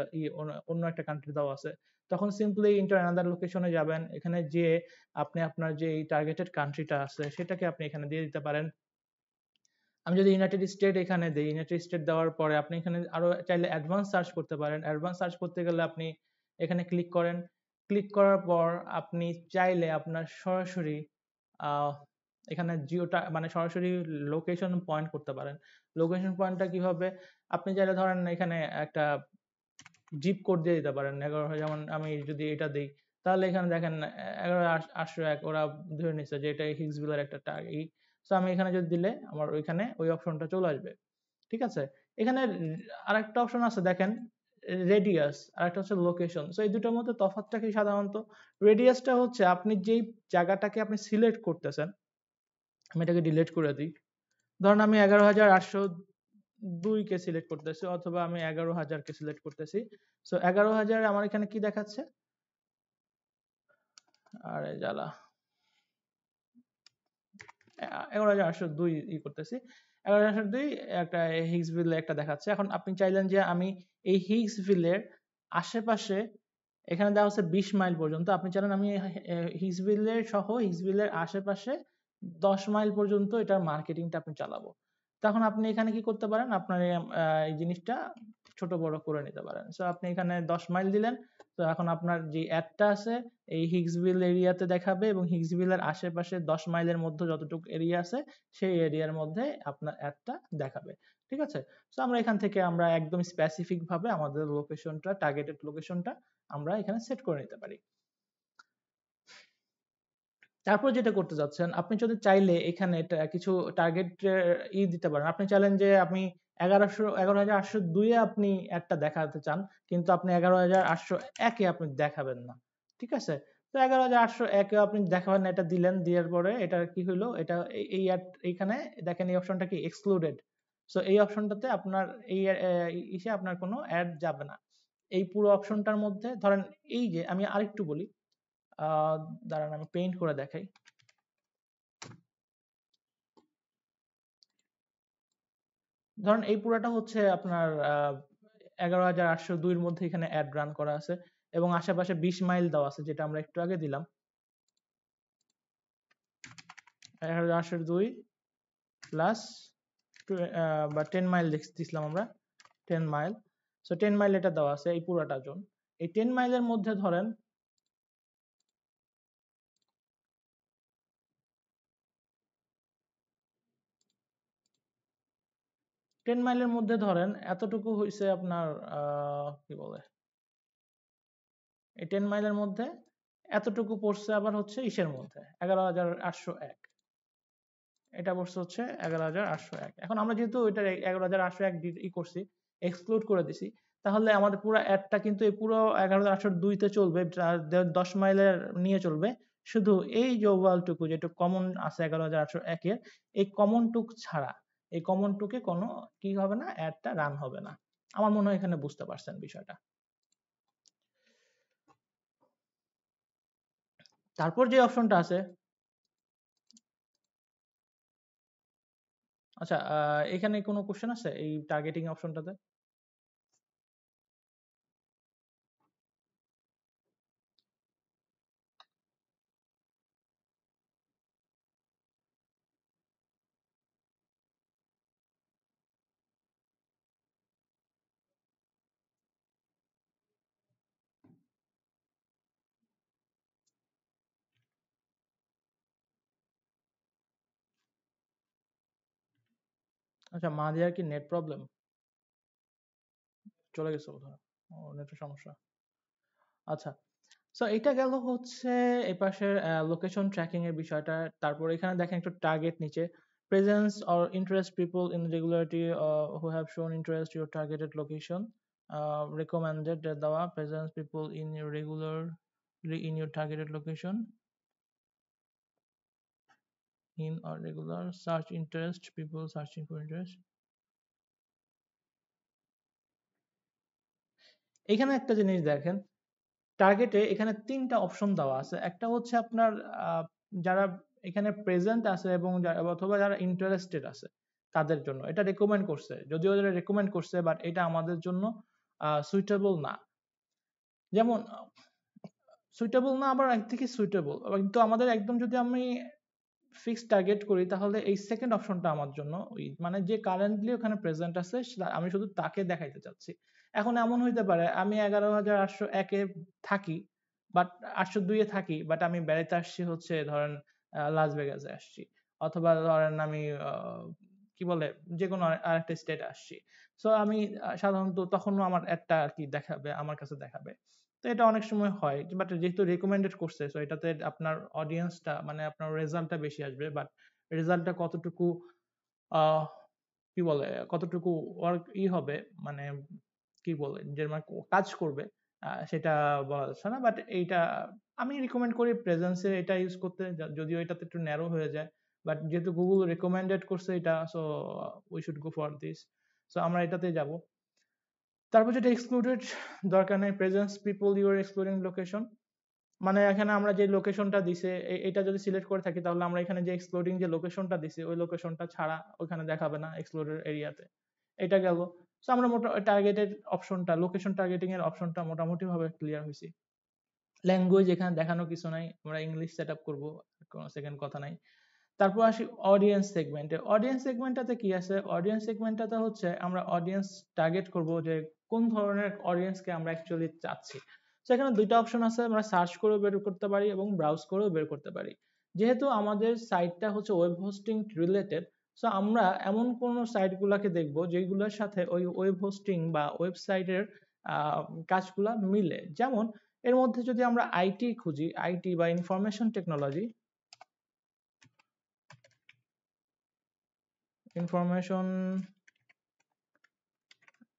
অন্য একটা কান্ট্রি দেওয়া আছে, তখন সিম্পলি ইন্টার অ্যানাদার লোকেশনে যাবেন, এখানে যে আপনি আপনার যে টার্গেটেড কান্ট্রিটা আছে সেটাকে আপনি এখানে দিয়ে দিতে পারেন। আমি যদি ইউনাইটেড স্টেট এখানে দিই, ইউনাইটেড স্টেট দেওয়ার পরে আপনি এখানে আরো চাইলে অ্যাডভান্স সার্চ করতে পারেন। অ্যাডভান্স সার্চ করতে গেলে আপনি এখানে ক্লিক করেন, ক্লিক করার পর আপনি চাইলে আপনার সরাসরি এখানে জিওটা মানে সরাসরি লোকেশন পয়েন্ট করতে পারেন। লোকেশন পয়েন্টটা কিভাবে, আপনি চাইলে ধরেন এখানে একটা জিপ কোড দিয়ে দিতে পারেন 11, যেমন আমি যদি এটা দিই, তাহলে এখানে দেখেন 11,801 ওরা ধরে নিচ্ছে যে এটা হিগসভিলের একটা টার্গেট। তো আমি এখানে যদি দিলে আমার ওইখানে ওই অপশনটা চলে আসবে। ঠিক আছে, এখানে আরেকটা অপশন আছে দেখেন, রেডিয়াস, আরেকটা হচ্ছে লোকেশন। সো এই দুটোর মধ্যে তফাৎটা কি, সাধারণত রেডিয়াসটা হচ্ছে আপনি যেই জায়গাটাকে আপনি সিলেক্ট করতেছেন, আমি এটাকে ডিলিট করে দিই, ধরুন আমি 11,802 কে সিলেক্ট করতেছি, অথবা আমি 11,000 কে সিলেক্ট করতেছি। সো 11,000 আমার এখানে কি দেখাচ্ছে, আরে জ্বালা, 11,802 করতেছি, 11,802 একটা হিগসভিলে একটা দেখাচ্ছে। এখন আপনি চাইলেন যে আমি এই হিগসভিলের আশেপাশে, এখানে দেওয়া হচ্ছে 20 মাইল পর্যন্ত, আপনি চাইলেন আমি হিগসভিলের সহ হিগসভিলের আশেপাশে 10 মাইল পর্যন্ত এটার মার্কেটিংটা আপনি চালাবো। তখন আপনি এখানে কি করতে পারেন, আপনার এই জিনিসটা ছোট বড় করে নিতে পারেন। সো আপনি এখানে 10 মাইল দিলেন, তো এখন আপনার যে অ্যাডটা আছে এই হিগসভিল এরিয়াতে দেখাবে, এবং হিগসভিলের আশেপাশে 10 মাইলের মধ্যে যতটুকু এরিয়া আছে সেই এরিয়ার মধ্যে আপনার অ্যাডটা দেখাবে। ঠিক আছে, সো আমরা এখান থেকে আমরা একদম স্পেসিফিক ভাবে আমাদের লোকেশনটা, টার্গেটেড লোকেশনটা আমরা এখানে সেট করে নিতে পারি। তারপর যেটা করতে যাচ্ছেন, আপনি যদি চাইলে এখানে কিছু টার্গেট দিতে পারেন। আপনি চাইলেন যে আপনি 11,802 আপনি একটা দেখাতে চান, কিন্তু আপনি 11,801 আপনি দেখাবেন না। ঠিক আছে, তো 11,801 আপনি দেখাবেন না, এটা দিলেন, দেওয়ার পরে এটা কি হলো, এটা এই এইখানে দেখেন এই অপশনটা কি এক্সক্লুডেড। সো এই অপশনটাতে আপনার এই ইসে আপনার কোনো অ্যাড যাবে না। এই পুরো অপশনটার মধ্যে ধরেন, এই যে আমি আরেকটু বলি, দাঁড়ান আমি পেইন্ট করে দেখাই। ধরেন এই পুরাটা হচ্ছে আপনার 11,802 মধ্যে এখানে অ্যাড রান করা আছে, এবং আশেপাশে 20 মাইল দেওয়া আছে, যেটা আমরা একটু আগে দিলাম 11,802 প্লাস বা 10 মাইল দিছিলাম আমরা 10 মাইল। সো 10 মাইল এটা দেওয়া আছে এই পুরাটা জোন। এই 10 মাইলের মধ্যে ধরেন 10 মাইলের মধ্যে ধরেন এতটুকু হইছে আপনার কি বলে এই 10 মাইলের মধ্যে এতটুকু পড়ছে আবার হচ্ছে ইসের মধ্যে 11,801। এটা পড়ছে হচ্ছে 11,801। এখন আমরা যেহেতু এটা 11,801 করছি, এক্সক্লুড করে দিছি, তাহলে আমাদের পুরো অ্যাডটা কিন্তু এই পুরো 11,802 তে চলবে, 10 মাইলের নিয়ে চলবে। শুধু এই যে ওভালটুকু যেটা কমন আছে 11,801 এর, এই কমন টুক ছাড়া, এই কমন টুকে কোনো কি হবে না, অ্যাডটা রান হবে না। আমার মনে হয় এখানে বুঝতে পারছেন বিষয়টা। তারপর যে অপশনটা আছে, আচ্ছা এখানে কোনো কোশ্চেন আছে এই টার্গেটিং অপশনটাতে? আচ্ছা, মাঝিয়ার কি নেট প্রবলেম? চলে গেছে বোধহয়, ও নেটের সমস্যা। আচ্ছা, সো এটা গেল হচ্ছে এপাশের লোকেশন ট্র্যাকিং এর বিষয়টা। তারপর এখানে দেখেন একটু টার্গেট নিচে, presence or interest people in regularity who have shown interest your targeted location, recommended দেওয়া presence people in your regularly in your targeted location, in or regular search interest people searching for interest। এখানে একটা জিনিস দেখেন, টার্গেটে এখানে 3টা অপশন দেওয়া আছে। একটা হচ্ছে আপনার যারা এখানে প্রেজেন্ট আছে এবং অথবা যারা ইন্টারেস্টেড আছে তাদের জন্য এটা রেকমেন্ড করছে, যদিও এটা রেকমেন্ড করছে, বাট এটা আমাদের জন্য সুইটেবল না। যেমন সুইটেবল না, আবার এক থেকে সুইটেবল, কিন্তু আমাদের একদম যদি আমি ফিক্সড টার্গেট করি তাহলে এই সেকেন্ড অপশনটা আমার জন্য, ওই মানে যে কারেন্টলি ওখানে প্রেজেন্ট আছে আমি শুধু তাকে দেখাইতে চাচ্ছি। এখন এমন হইতে পারে আমি 11,801-এ থাকি, বাট 802-এ থাকি, বাট আমি বেড়াইতে আসছি হচ্ছে ধরেন লাস ভেগাসে আসছি, অথবা ধরেন আমি কি বলে যে কোনো আরেকটা স্টেটে আসছি। সো আমি সাধারণত তখনও আমার একটা আর কি দেখাবে, আমার কাছে দেখাবে। তো এটা অনেক সময় হয়, বাট যেহেতু রেকমেন্ডেড করছে, সো এটাতে আপনার অডিয়েন্সটা মানে আপনার রেজাল্টটা বেশি আসবে, বাট রেজাল্টটা কতটুকু কি বলে কতটুকু ওয়ার্ক হবে, মানে কি বলে যে মানে কাজ করবে, সেটা বলা যাচ্ছে না। বাট এইটা আমি রিকমেন্ড করি প্রেজেন্সে এটা ইউজ করতে, যদিও এটাতে একটু ন্যারো হয়ে যায়, বাট যেহেতু গুগল রেকমেন্ডেড করছে এটা, so we should go for this. So আমরা এটাতে যাব। তারপর যেটা এক্সক্লুডেড, দরকার নেই presence people your excluding location, মানে এখানে আমরা যে লোকেশনটা দিছে এটা যদি সিলেক্ট করে থাকি তাহলে আমরা এখানে যে এক্সক্লুডিং যে লোকেশনটা দিছি ওই লোকেশনটা ছাড়া ওখানে দেখাবে না এক্সক্লুডেড এরিয়াতে। এটা গেল। সো আমরা টার্গেটেড অপশনটা, লোকেশন টার্গেটিং এর অপশনটা মোটামুটি ভাবে ক্লিয়ার হয়েছি। ল্যাঙ্গুয়েজ এখানে দেখানো কিছু নাই, আমরা ইংলিশ সেট আপ করবো, কোনো সেকেন্ড কথা নাই। তারপর আসি অডিয়েন্স সেগমেন্টে। অডিয়েন্স সেগমেন্টটাতে কি আছে? অডিয়েন্স সেগমেন্টটাতে হচ্ছে আমরা অডিয়েন্স টার্গেট করব যে কোন ধরনের অডিয়েন্সকে আমরা অ্যাকচুয়ালি চাচ্ছি। তো এখানে দুইটা অপশন আছে, আমরা সার্চ করেও বের করতে পারি এবং ব্রাউজ করেও বের করতে পারি। যেহেতু আমাদের সাইটটা হচ্ছে ওয়েব হোস্টিং রিলেটেড, সো আমরা এমন কোন সাইটগুলোকে দেখব যেগুলোর সাথে ওই ওয়েব হোস্টিং বা ওয়েবসাইটের কাজগুলা মিলে। যেমন এর মধ্যে যদি আমরা আইটি খুঁজি, আইটি বা ইনফরমেশন টেকনোলজি, ইনফরমেশন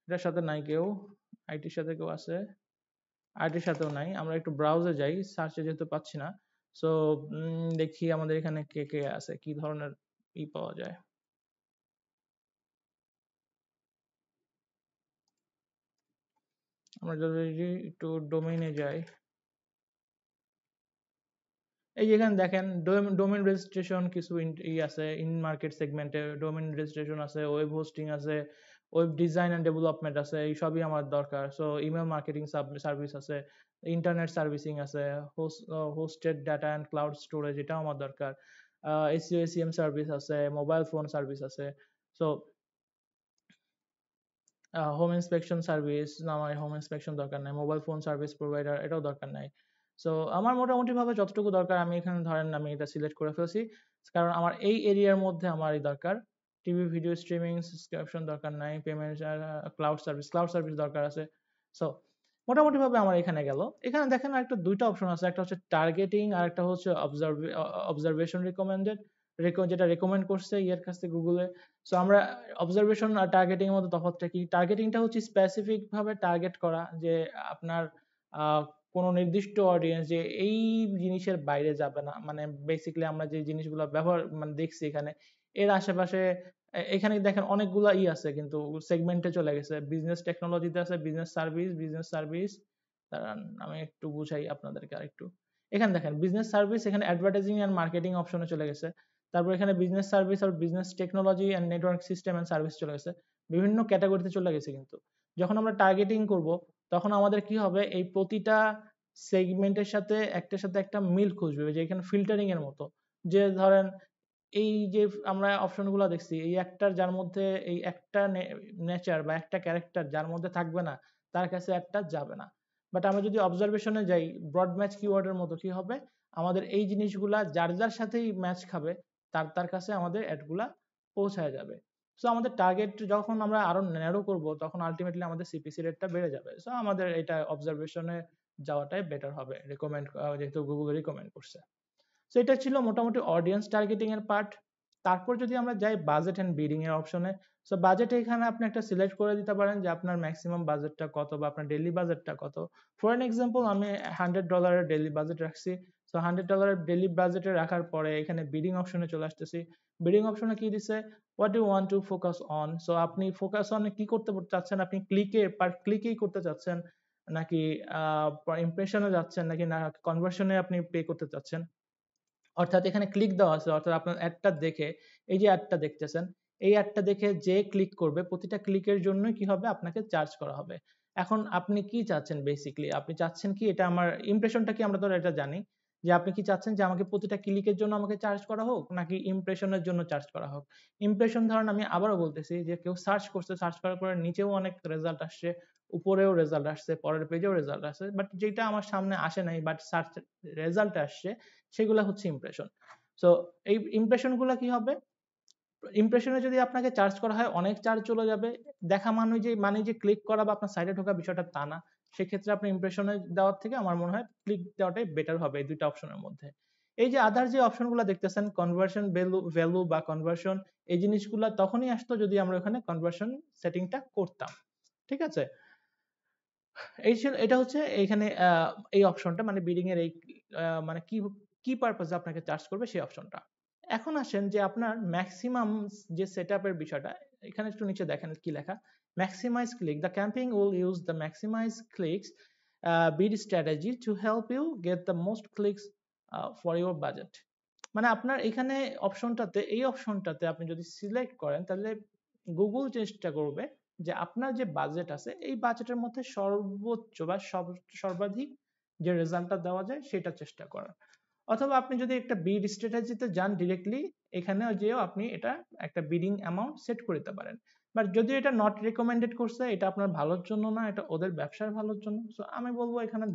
এটার সাথে নাই কেউ, আইটির সাথে কেউ আছে, আইটির সাথেও নাই। আমরা একটু ব্রাউজে যাই, সার্চে যেহেতু পাচ্ছি না, সো দেখি আমাদের এখানে কে কে আছে, কি ধরনের পাওয়া যায়। আমরা যদি একটু ডোমেইনে যাই, এই যে এখানে দেখেন ডোমেইন রেজিস্ট্রেশন কিছু আছে, ইন মার্কেট সেগমেন্টে ডোমেইন রেজিস্ট্রেশন আছে, ওয়েব হোস্টিং আছে, ওয়েব ডিজাইন এন্ড ডেভেলপমেন্ট আছে, এই সবই আমার দরকার। সো ইমেল মার্কেটিং সার্ভিস আছে, ইন্টারনেট সার্ভিসিং আছে, hosted data and cloud storage এটাও আমার দরকার, এসইও এসইএম সার্ভিস আছে, মোবাইল ফোন সার্ভিস আছে। সো হোম ইন্সপেকশন সার্ভিস না, আমার হোম ইন্সপেকশন দরকার নাই। মোবাইল ফোন সার্ভিস প্রোভাইডার, এটাও দরকার নাই। সো আমার মোটামুটিভাবে যতটুকু দরকার আমি এখানে ধরেন আমি এটা সিলেক্ট করে ফেলছি, কারণ আমার এই এরিয়ার মধ্যে আমারই দরকার। টিভি ভিডিও স্ট্রিমিং সাবস্ক্রিপশন দরকার নাই, পেমেন্ট ক্লাউড সার্ভিস দরকার আছে। সো মোটামুটিভাবে আমার এখানে গেল। এখানে দেখেন একটা দুইটা অপশন আছে, একটা হচ্ছে টার্গেটিং আর একটা হচ্ছে অবজারভেশন রিকমেন্ডেড, যেটা রেকমেন্ড করছে ইয়ের কাছ থেকে গুগলে। সো আমরা অবজারভেশন আর টার্গেটিং এর মধ্যে তফাৎটা কি? টার্গেটিংটা হচ্ছে স্পেসিফিক ভাবে টার্গেট করা, যে আপনার কোনো নির্দিষ্ট অডিয়েন্স যে এই জিনিসের বাইরে যাবে না, মানে বেসিক্যালি আমরা যে জিনিসগুলো ব্যবহার মানে দেখছি এখানে এর আশেপাশে, এখানে দেখেন অনেকগুলা আছে কিন্তু সেগমেন্টে চলে গেছে। বিজনেস টেকনোলজিতে আছে, বিজনেস সার্ভিস। দাঁড়ান আমি একটু বুঝাই আপনাদেরকে আরেকটু। এখানে দেখেন বিজনেস সার্ভিস, এখানে অ্যাডভার্টাইজিং এন্ড মার্কেটিং অপশনে চলে গেছে। তারপর এখানে বিজনেস সার্ভিস আর business technology and network system and service চলে গেছে। বিভিন্ন ক্যাটাগরিতে চলে গেছে। কিন্তু যখন আমরা টার্গেটিং করব তখন আমাদের কি হবে, এই প্রতিটা সেগমেন্টের সাথে একটা মিল খুঁজবে, যে এখানে ফিল্টারিং এর মতো। যে ধরেন এই যে আমরা অপশনগুলো দেখছি, এই একটার যার মধ্যে এই একটা নেচার বা একটা ক্যারেক্টার যার মধ্যে থাকবে না তার কাছে একটা যাবে না। বাট আমরা যদি অবজারভেশনে যাই, ব্রড ম্যাচ কিওয়ার্ডের মতো কি হবে, আমাদের এই জিনিসগুলা যার যার সাথেই ম্যাচ খাবে তার তার কাছে আমাদের অ্যাডগুলা পৌঁছায় যাবে। সো আমাদের টার্গেট যখন আমরা আরো ন্যারো করব তখন আলটিমেটলি আমাদের সিপিসি রেটটা বেড়ে যাবে। সো আমাদের এটা অবজারভেশনে যাওয়াটাই বেটার হবে, রেকমেন্ড যেহেতু গুগল রেকমেন্ড করছে। সো এটা ছিল মোটামুটি অডিয়েন্স টার্গেটিং এর পার্ট। তারপর যদি আমরা যাই বাজেট এন্ড বিডিং এর অপশনে, সো বাজেট এখানে আপনি একটা সিলেক্ট করে দিতে পারেন যে আপনার ম্যাক্সিমাম বাজেটটা কত বা আপনার ডেইলি বাজেটটা কত। ফর এন এক্সাম্পল আমি $100 ডেইলি বাজেট রাখছি। সো $100 ডেইলি বাজেটে রাখার পরে এখানে বিডিং অপশনে চলে আসতেছি। বিডিং অপশনে কি দিছে, what you want to focus on. So আপনি ফোকাস অন কি করতে চাচ্ছেন, আপনি পার ক্লিকেই করতে চাচ্ছেন, নাকি ইমপ্রেশনে যাচ্ছেন, নাকি না কনভার্সনে আপনি পে করতে চাচ্ছেন। অর্থাৎ এখানে ক্লিক দেওয়া আছে, অর্থাৎ আপনার অ্যাডটা দেখে, এই যে অ্যাডটা দেখতেছেন, এই অ্যাডটা দেখে যে ক্লিক করবে প্রতিটা ক্লিকের জন্য কি হবে, আপনাকে চার্জ করা হবে। এখন আপনি কি চাচ্ছেন, বেসিক্যালি আপনি চাচ্ছেন কি, এটা আমার ইমপ্রেশনটা কি, আমরা তো এটা জানি যে আপনি কি চাচ্ছেন যে আমাকে প্রতিটা ক্লিকের জন্য আমাকে চার্জ করা হোক, নাকি ইমপ্রেশনের জন্য চার্জ করা হোক। ইমপ্রেশন ধরেন আমি আবারও বলতেছি যে কেউ সার্চ করছে, সার্চ করার পরে নিচেও অনেক রেজাল্ট আসছে, উপরেও রেজাল্ট আসছে, পরের পেজেও রেজাল্ট আসছে, বাট যেটা আমার সামনে আসে নাই বাট সার্চ রেজাল্ট আসছে, সেগুলো হচ্ছে ইমপ্রেশন। সো এই ইমপ্রেশন গুলা কি হবে, ইমপ্রেশনে যদি আপনাকে চার্জ করা হয় অনেক চার্জ চলে যাবে। দেখা মানে যে ক্লিক করা বা আপনার সাইটে ঢোকা বিষয়টা তা না। সেক্ষেত্রে আপনি ইমপ্রেশনে দেওয়ার থেকে আমার মনে হয় ক্লিক দেওয়াটাই বেটার হবে এই দুইটা অপশনের মধ্যে। এই যে আদার যে অপশনগুলো দেখতেছেন, কনভার্সন ভ্যালু বা কনভার্সন, এই জিনিসগুলো তখনই আসতো যদি আমরা ওখানে কনভার্সন সেটিংটা করতাম। ঠিক আছে, এটা হচ্ছে এইখানে এই অপশনটা, মানে বিডিং এর এই মানে কি কি পারপাসে আপনাকে চার্জ করবে সেই অপশনটা। এখন আসেন যে আপনার ম্যাক্সিমাম যে সেটআপের বিষয়টা, এখানে একটু নিচে দেখেন কি লেখা, maximise click, the campaign will use the maximise clicks bid strategy to help you get the most clicks for your budget. মানে আপনার এখানে এই অপশনটাতে আপনি যদি সিলেক্ট করেন তাহলে গুগল চেষ্টা করবে যে আপনার যে বাজেট আছে এই বাজেটের মধ্যে সর্বোচ্চ বা সর্বাধিক যে রেজাল্টটা দেওয়া যায় সেটা চেষ্টা করার। অথবা আপনি যদি একটা বিড স্ট্র্যাটেজিতে যান ডিরেক্টলি, এখানে যেও আপনি এটা একটা বিডিং অ্যামাউন্ট সেট করে দিতে পারেন। বাট যদি এটা নট রেকমেন্ডেড করছে, এটা আপনার ভালোর জন্য না, এটা ওদের ব্যবসার ভালোর জন্য। সো আমি বলবো এখানে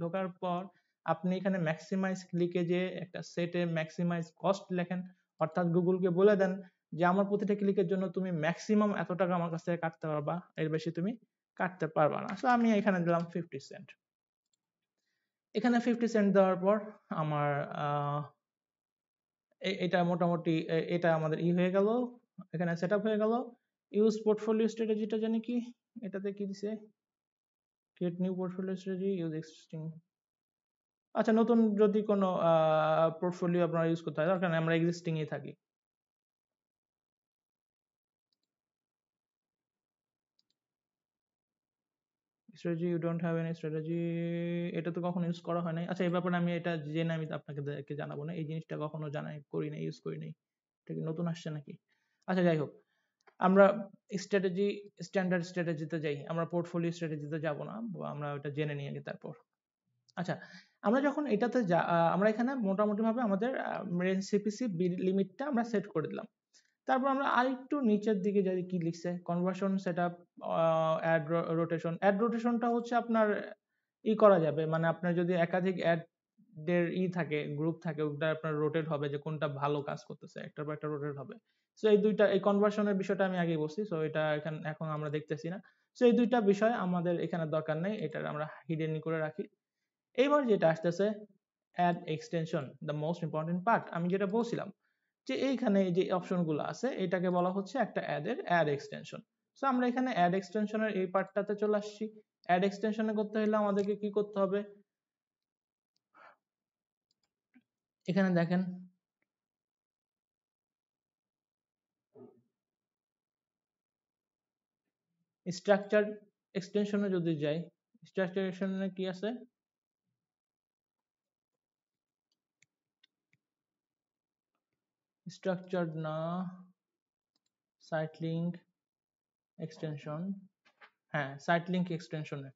ঢোকার পর আপনি এখানে ম্যাক্সিমাইজ ক্লিকে যে একটা সেটে ম্যাক্সিমাইজ কস্ট লেখেন, অর্থাৎ গুগলকে বলে দেন যে আমার প্রতিটা ক্লিকের জন্য তুমি ম্যাক্সিমাম এত টাকা আমার কাছ থেকে কাটতে পারবা, এর বেশি তুমি কাটতে পারবা না। সো আমি এখানে দিলাম 50 সেন্ট। এখানে 50 সেন্ট দেওয়ার পর আমার এটা মোটামুটি এটা আমাদের হয়ে গেল, এখানে সেট হয়ে গেল। ইউজ পোর্টফোলিও স্ট্র্যাটেজিটা জানি কি, এটাতে কি দিছে, create new portfolio strategy, use existing. আচ্ছা, নতুন যদি কোনো পোর্টফোলিও আপনারা ইউজ করতে হয়, দরকার নেই, আমরা এক্সিস্টিং এ থাকি। Strategy, you don't have any strategy, এটা তো কখনো ইউজ করা হয় নাই। আচ্ছা, এই ব্যাপারে আমি এটা জেনে আমি আপনাকে জানাবো না, এই জিনিসটা কখনো করি নাই, ইউজ করি নাই। এটা কি নতুন আসছে নাকি? আচ্ছা, যাই হোক, আমরা স্ট্যান্ডার্ড স্ট্র্যাটেজিতে যাই, আমরা পোর্টফোলিও স্ট্র্যাটেজিতে যাব না, আমরা ওটা জেনে নিয়ে আগে তারপর। আচ্ছা, আমরা যখন এটাতে আমরা এখানে মোটামুটি ভাবে আমাদের সিপিসি লিমিটটা আমরা সেট করে দিলাম। তারপর আমরা আরেকটু নিচের দিকে যাই, কি লিখছে, conversion setup, ad rotation. Ad রোটেশনটা হচ্ছে আপনার করা যাবে, মানে আপনার যদি একাধিক অ্যাড এর থাকে, গ্রুপ থাকে, ওটা আপনার রোটেট হবে যে কোনটা ভালো কাজ করতেছে, একটার পর একটা রোটেট হবে। সো এই দুইটা, এই কনভার্সনের বিষয়টা আমি আগেই বলছি, সো এটা এখন আমরা দেখতেছি না। সো এই দুইটা বিষয় আমাদের এখানে দরকার নেই, এটা আমরা হিডেন করে রাখি। এইবার যেটা আসতেছে ad extension, the most important part. আমি যেটা বলছিলাম যে এইখানে যে অপশনগুলো আছে এটাকে বলা হচ্ছে একটা অ্যাড এক্সটেনশন। সো আমরা এখানে অ্যাড এক্সটেনশনের এই পার্টটাতে চলে আসছি। অ্যাড এক্সটেনশনে করতে হলে আমাদেরকে কি করতে হবে, এখানে দেখেন স্ট্রাকচার এক্সটেনশনে যদি যাই, স্ট্রাকচার এক্সটেনশনে কি আছে, স্ট্রাকচার না, সাইট লিঙ্ক এক্সটেনশন, হ্যাঁ সাইট লিঙ্ক এক্সটেনশনে।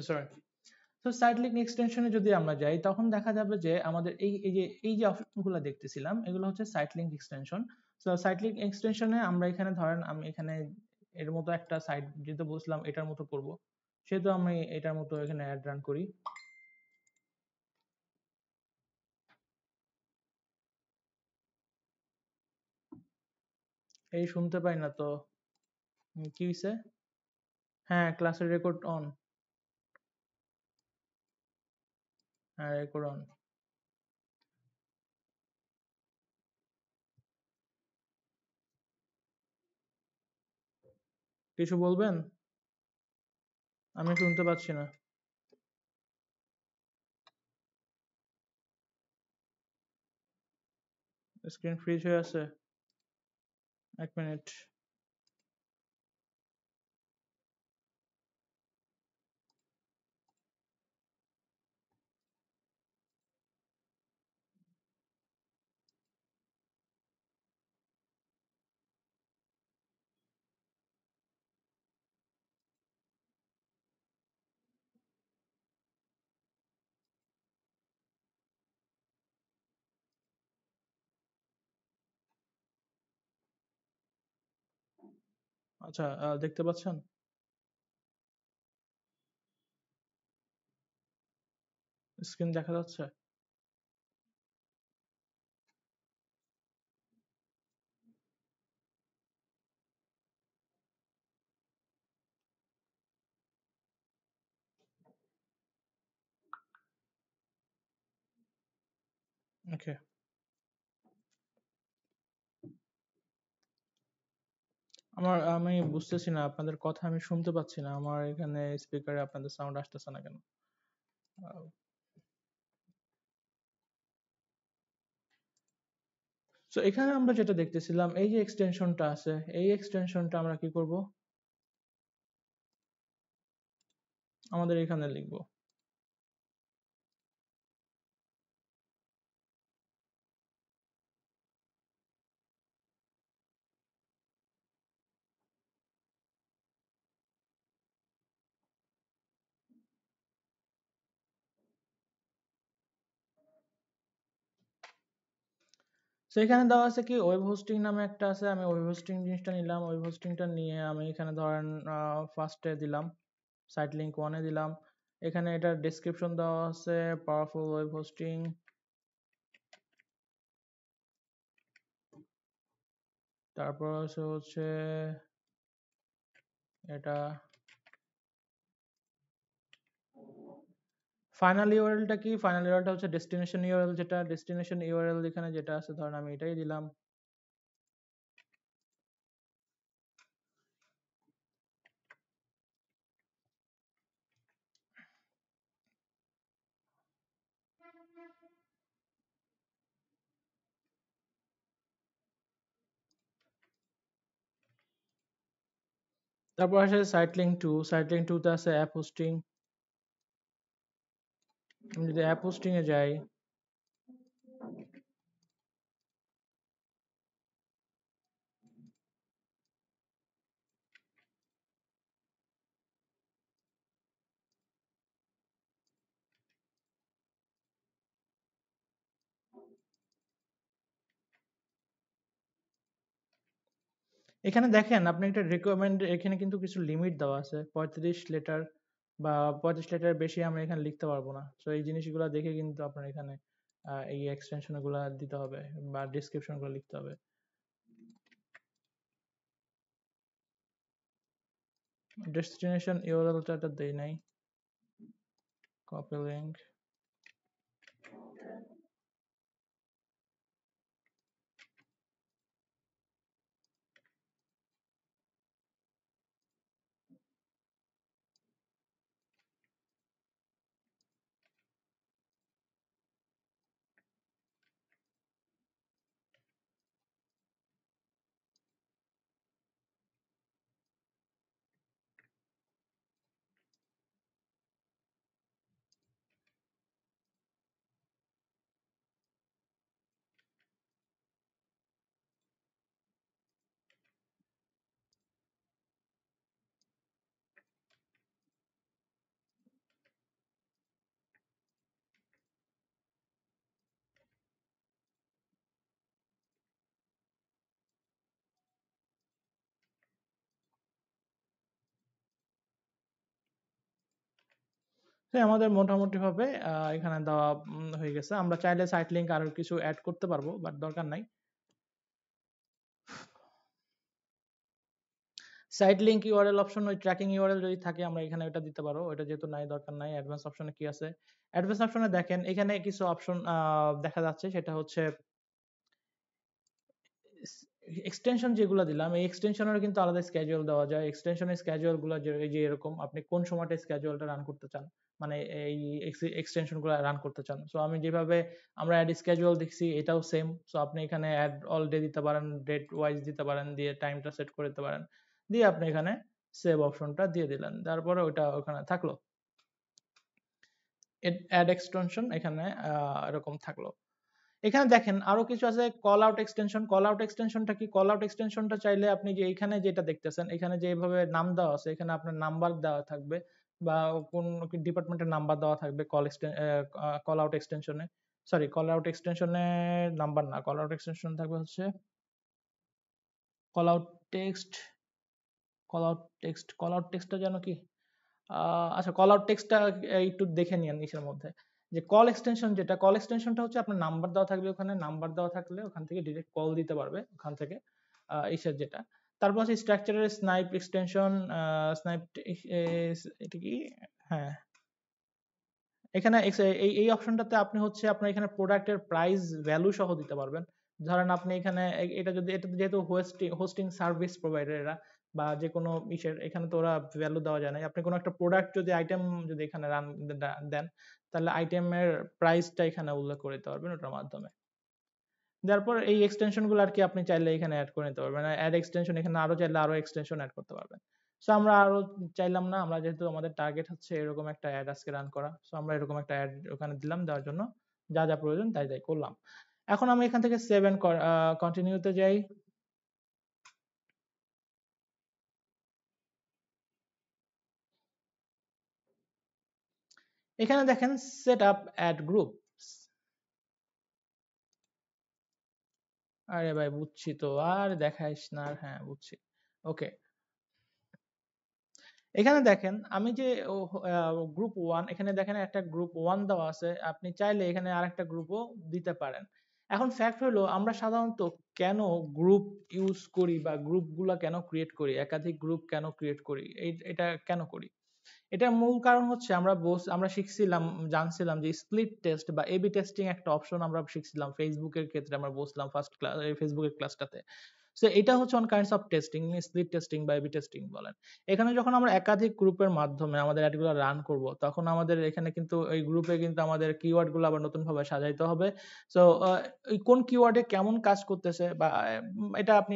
সরি, তো সাইট লিঙ্ক এক্সটেনশনে যদি আমরা যাই তখন দেখা যাবে যে আমাদের এই যে অপশনগুলো দেখতেছিলাম এগুলো হচ্ছে সাইট লিঙ্ক এক্সটেনশন। তো সাইট লিঙ্ক এক্সটেনশনে আমরা এখানে ধরেন আমি এখানে এর মতো একটা সাইট যেটা বলছিলাম এটার মতো করব, সেহেতু আমি এটার মতো এখানে অ্যাড রান করি। এই শুনতে পাই না তো, কি হইছে? হ্যাঁ ক্লাসের রেকর্ড অন, হ্যাঁ রেকর্ড অন। কিছু বলবেন? আমি শুনতে পাচ্ছি না। স্ক্রিন ফ্রিজ হয়ে আছে, এক মিনিট। আচ্ছা, দেখতে পাচ্ছেন? স্ক্রিন দেখা যাচ্ছে? ওকে, আমি বুঝতেছি না, আপনাদের কথা আমি শুনতে পাচ্ছি না, আমার এখানে স্পিকারে আপনাদের সাউন্ড আসতেছে না কেন? তো এখানে আমরা যেটা দেখতেছিলাম এই যে এক্সটেনশনটা আছে, এই এক্সটেনশনটা আমরা কি করব, আমাদের এখানে লিখব। তো এখানে দেওয়া আছে কি ওয়েব হোস্টিং নামে একটা আছে, আমি ওয়েব হোস্টিং জিনিসটা নিলাম। ওয়েব হোস্টিংটা নিয়ে আমি এখানে ধরেন ফার্স্টে দিলাম, সাইট লিঙ্ক 1 এ দিলাম। এখানে এটার ডেসক্রিপশন দেওয়া আছে পাওয়ারফুল ওয়েব হোস্টিং, তারপর হচ্ছে এটা ফাইনাল ইউআরএলটা কি, ফাইনাল ইউআরএলটা হচ্ছে ডেস্টিনেশন ইউআরএল, যেটা ডেস্টিনেশন ইউআরএল এখানে যেটা আছে ধরেন আমি এটাই দিলাম। তারপর আসে সাইট লিঙ্ক 2, সাইট লিঙ্ক 2 তে আছে অ্যাপ হোস্টিং। আমি যদি অ্যাপ হোস্টিং এ যাই, এখানে দেখেন আপনি একটা রিকমেন্ড, এখানে কিন্তু কিছু লিমিট দেওয়া আছে, 35 লেটার বা 35 লেটার বেশি আমরা এখানে লিখতে পারবো না। সো এই জিনিসগুলো দেখে কিন্তু আপনার এখানে এই এক্সটেনশন গুলো দিতে হবে বা ডিসক্রিপশন গুলো লিখতে হবে। ডেস্টিনেশন ইউআরএলটা দেই নাই, কপি লিংক। হ্যাঁ, আমাদের মোটামুটি ভাবে এখানে দেওয়া হয়ে গেছে। আমরা চাইলে সাইট লিংক আরো কিছু অ্যাড করতে পারবো, বাট দরকার নাই। সাইট লিংক ইউআরএল অপশন, ওই ট্র্যাকিং ইউআরএল যদি থাকে আমরা এখানে এটা দিতে পারো, ওটা যেহেতু নাই দরকার নাই। অ্যাডভান্স অপশনে কি আছে? অ্যাডভান্স অপশনে দেখেন এখানে কিছু অপশন দেখা যাচ্ছে, সেটা হচ্ছে এক্সটেনশন যেগুলো দিলাম, এই এক্সটেনশনের কিন্তু আলাদা স্কেজুয়াল দেওয়া যায়। এক্সটেনশনের স্কেজুয়াল গুলো যে এরকম, আপনি কোন সময়টা স্কেজুয়ালটা রান করতে চান, মানে এই এক্সটেনশন গুলো রান করতে চান। সো আমি যেভাবে আমরা অ্যাড স্কেজুয়াল দেখছি এটাও সেম। সো আপনি এখানে অ্যাড অল ডে দিতে পারেন, ডেট ওয়াইজ দিতে পারেন, দিয়ে টাইমটা সেট করে দিতে পারেন, দিয়ে আপনি এখানে সেভ অপশনটা দিয়ে দিলেন, তারপরে ওইটা ওখানে থাকলো। অ্যাড এক্সটেনশন এখানে এরকম থাকলো। এখানে দেখেন আরো কিছু আছে, call out extension. Call out এক্সটেনশনটা কি? কল আউট এক্সটেনশনটা চাইলে আপনি যে এখানে যেটা দেখতেছেন, এখানে যেভাবে নাম দেওয়া আছে, এখানে আপনার নাম্বার দেওয়া থাকবে বা কোন ডিপার্টমেন্টের নাম্বার দেওয়া থাকবে কল আউট এক্সটেনশনে। সরি, কল আউট এক্সটেনশনে নাম্বার না, কল আউট এক্সটেনশন থাকবে হচ্ছে call out text. Call out টেক্সটটা যেন কি, আচ্ছা, কল আউট টেক্সটটা একটু দেখে নিন ইসের মধ্যে, যে কল এক্সটেনশন, যেটা কল এক্সটেনশনটা হচ্ছে আপনার নাম্বার দেওয়া থাকবে, ওখানে নাম্বার দেওয়া থাকলে ওখান থেকে ডিরেক্ট কল দিতে পারবে ওখান থেকে, ইসের যেটা। তারপর হচ্ছে স্ট্রাকচারের স্নাইপ এক্সটেনশন, স্নাইপ, এটা কি? হ্যাঁ, এখানে এই অপশনটাতে আপনি হচ্ছে আপনার এখানে প্রোডাক্টের প্রাইস ভ্যালু সহ দিতে পারবেন। ধরেন আপনি এখানে এটা যদি, এটা যেহেতু হোস্টিং সার্ভিস প্রোভাইডার এরা, বা যে কোনো ইসের, এখানে তো ওরা ভ্যালু দেওয়া যায় না। আপনি কোনো একটা প্রোডাক্ট যদি আইটেম যদি এখানে দেন, তাহলে আইটেমের প্রাইসটা এখানে উল্লেখ করে দিতে পারবেন ওটার মাধ্যমে। তারপর এই এক্সটেনশন গুলো আর কি আপনি চাইলে এখানে অ্যাড করে নিতে পারবেন। অ্যাড এক্সটেনশন, এখানে আরো চাইলে আরো এক্সটেনশন অ্যাড করতে পারবেন। সো আমরা আরো চাইলাম না, আমরা যেহেতু আমাদের টার্গেট হচ্ছে এরকম একটা অ্যাড আজকে রান করা, সো আমরা এরকম একটা অ্যাড ওখানে দিলাম, দেওয়ার জন্য যা যা প্রয়োজন তাই তাই করলাম। এখন আমি এখান থেকে সেভ এন্ড কন্টিনিউতে যাই। এখানে দেখেন সেট আপ অ্যাড গ্রুপ। আরে ভাই বুঝছি তো, আর দেখাইস না আর, হ্যাঁ বুঝছি। ওকে, এখানে দেখেন আমি যে গ্রুপ ওয়ান, এখানে দেখেন একটা গ্রুপ ওয়ান দেওয়া আছে, আপনি চাইলে এখানে আরেকটা গ্রুপও দিতে পারেন। এখন ফ্যাক্ট হলো আমরা সাধারণত কেন গ্রুপ ইউজ করি বা গ্রুপগুলা কেন ক্রিয়েট করি, একাধিক গ্রুপ কেন ক্রিয়েট করি, এটা কেন করি? এটার মূল কারণ হচ্ছে আমরা শিখছিলাম, জানছিলাম যে স্প্লিট টেস্ট বা এবি টেস্টিং একটা অপশন আমরা শিখছিলাম ফেসবুকের ক্ষেত্রে, আমরা বলছিলাম ফার্স্ট ক্লাস ফেসবুকের ক্লাসটাতে। সো এটা হচ্ছে on kinds of testing, split testing বা এবি টেস্টিং বলেন। এখানে যখন আমরা একাধিক গ্রুপের মাধ্যমে আমাদের অ্যাডগুলো রান করব, তখন আমাদের এখানে কিন্তু এই গ্রুপে কিন্তু আমাদের কিওয়ার্ডগুলো আবার নতুনভাবে সাজাইতে হবে। সো কোন কিওয়ার্ডে কেমন কাজ করতেছে বা এটা আপনি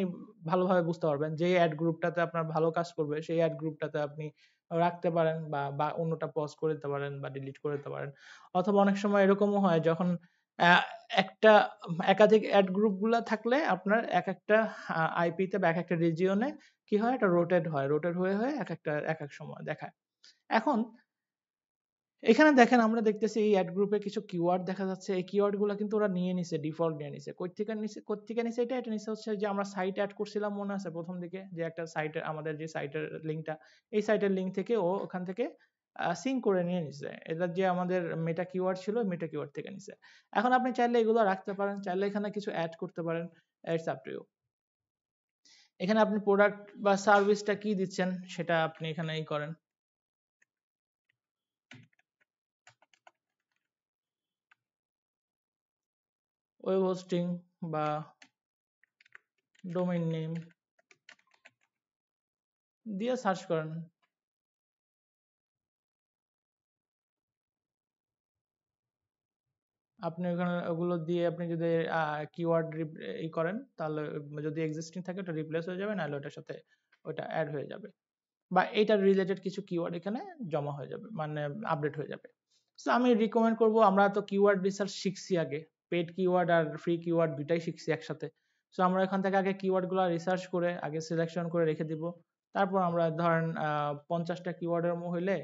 ভালোভাবে বুঝতে পারবেন। যে অ্যাড গ্রুপটাতে আপনার ভালো কাজ করবে সেই অ্যাড গ্রুপটাতে আপনি রাখতে পারেন বা অন্যটা পজ করে দিতে পারেন বা ডিলিট করে দিতে পারেন। অথবা অনেক সময় এরকমও হয় যখন একটা একাধিক অ্যাড গ্রুপগুলা থাকলে আপনার একেকটা আইপিতে বা একেকটা রিজিয়নে কি হয়, এটা রোটেট হয়ে একেকটা একেক সময় দেখায়। এখন এখানে দেখেন আমরা দেখতেছি এই অ্যাড গ্রুপে কিছু কিওয়ার্ড দেখা যাচ্ছে। এই কিওয়ার্ড গুলা কিন্তু ওরা নিয়ে নিছে, ডিফল্ট নিয়ে নিছে। কই থেকে নিছে এটা নিছে হচ্ছে যে আমরা সাইট অ্যাড করছিলাম, মনে আছে প্রথম দিকে যে একটা সাইটের, আমাদের যে সাইটের লিংকটা, এই সাইটের লিংক থেকে ও ওখান থেকে সিঙ্ক করে নিয়ে নিছে। এটা যে আমাদের মেটা কিওয়ার্ড ছিল, মেটা কিওয়ার্ড থেকে নিছে। এখন আপনি চাইলে এগুলো রাখতে পারেন, চাইলে এখানে কিছু অ্যাড করতে পারেন, ইটস আপ টু ইউ। এখানে আপনি প্রোডাক্ট বা সার্ভিসটা কি দিচ্ছেন সেটা আপনি এখানে করেন। ওয়েব হোস্টিং বা ডোমেইন নেম দিয়ে সার্চ করেন। আপনি ওখানে ওগুলো দিয়ে আপনি যদি কিওয়ার্ড করেন, তাহলে যদি এক্সিস্টিং থাকে ওটা রিপ্লেস হয়ে যাবে, নাহলে ওটার সাথে ওটা অ্যাড হয়ে যাবে, বা এটার রিলেটেড কিছু কিওয়ার্ড এখানে জমা হয়ে যাবে, মানে আপডেট হয়ে যাবে। সো আমি রিকমেন্ড করব, আমরা তো কিওয়ার্ড রিসার্চ শিখছি আগে, পেড কিওয়ার্ড আর ফ্রি কিওয়ার্ড দুটাই শিখছি একসাথে। সো আমরা এখান থেকে আগে কিওয়ার্ডগুলো রিসার্চ করে আগে সিলেকশন করে রেখে দিব। তারপর আমরা ধরেন 50টা কিওয়ার্ডের হইলে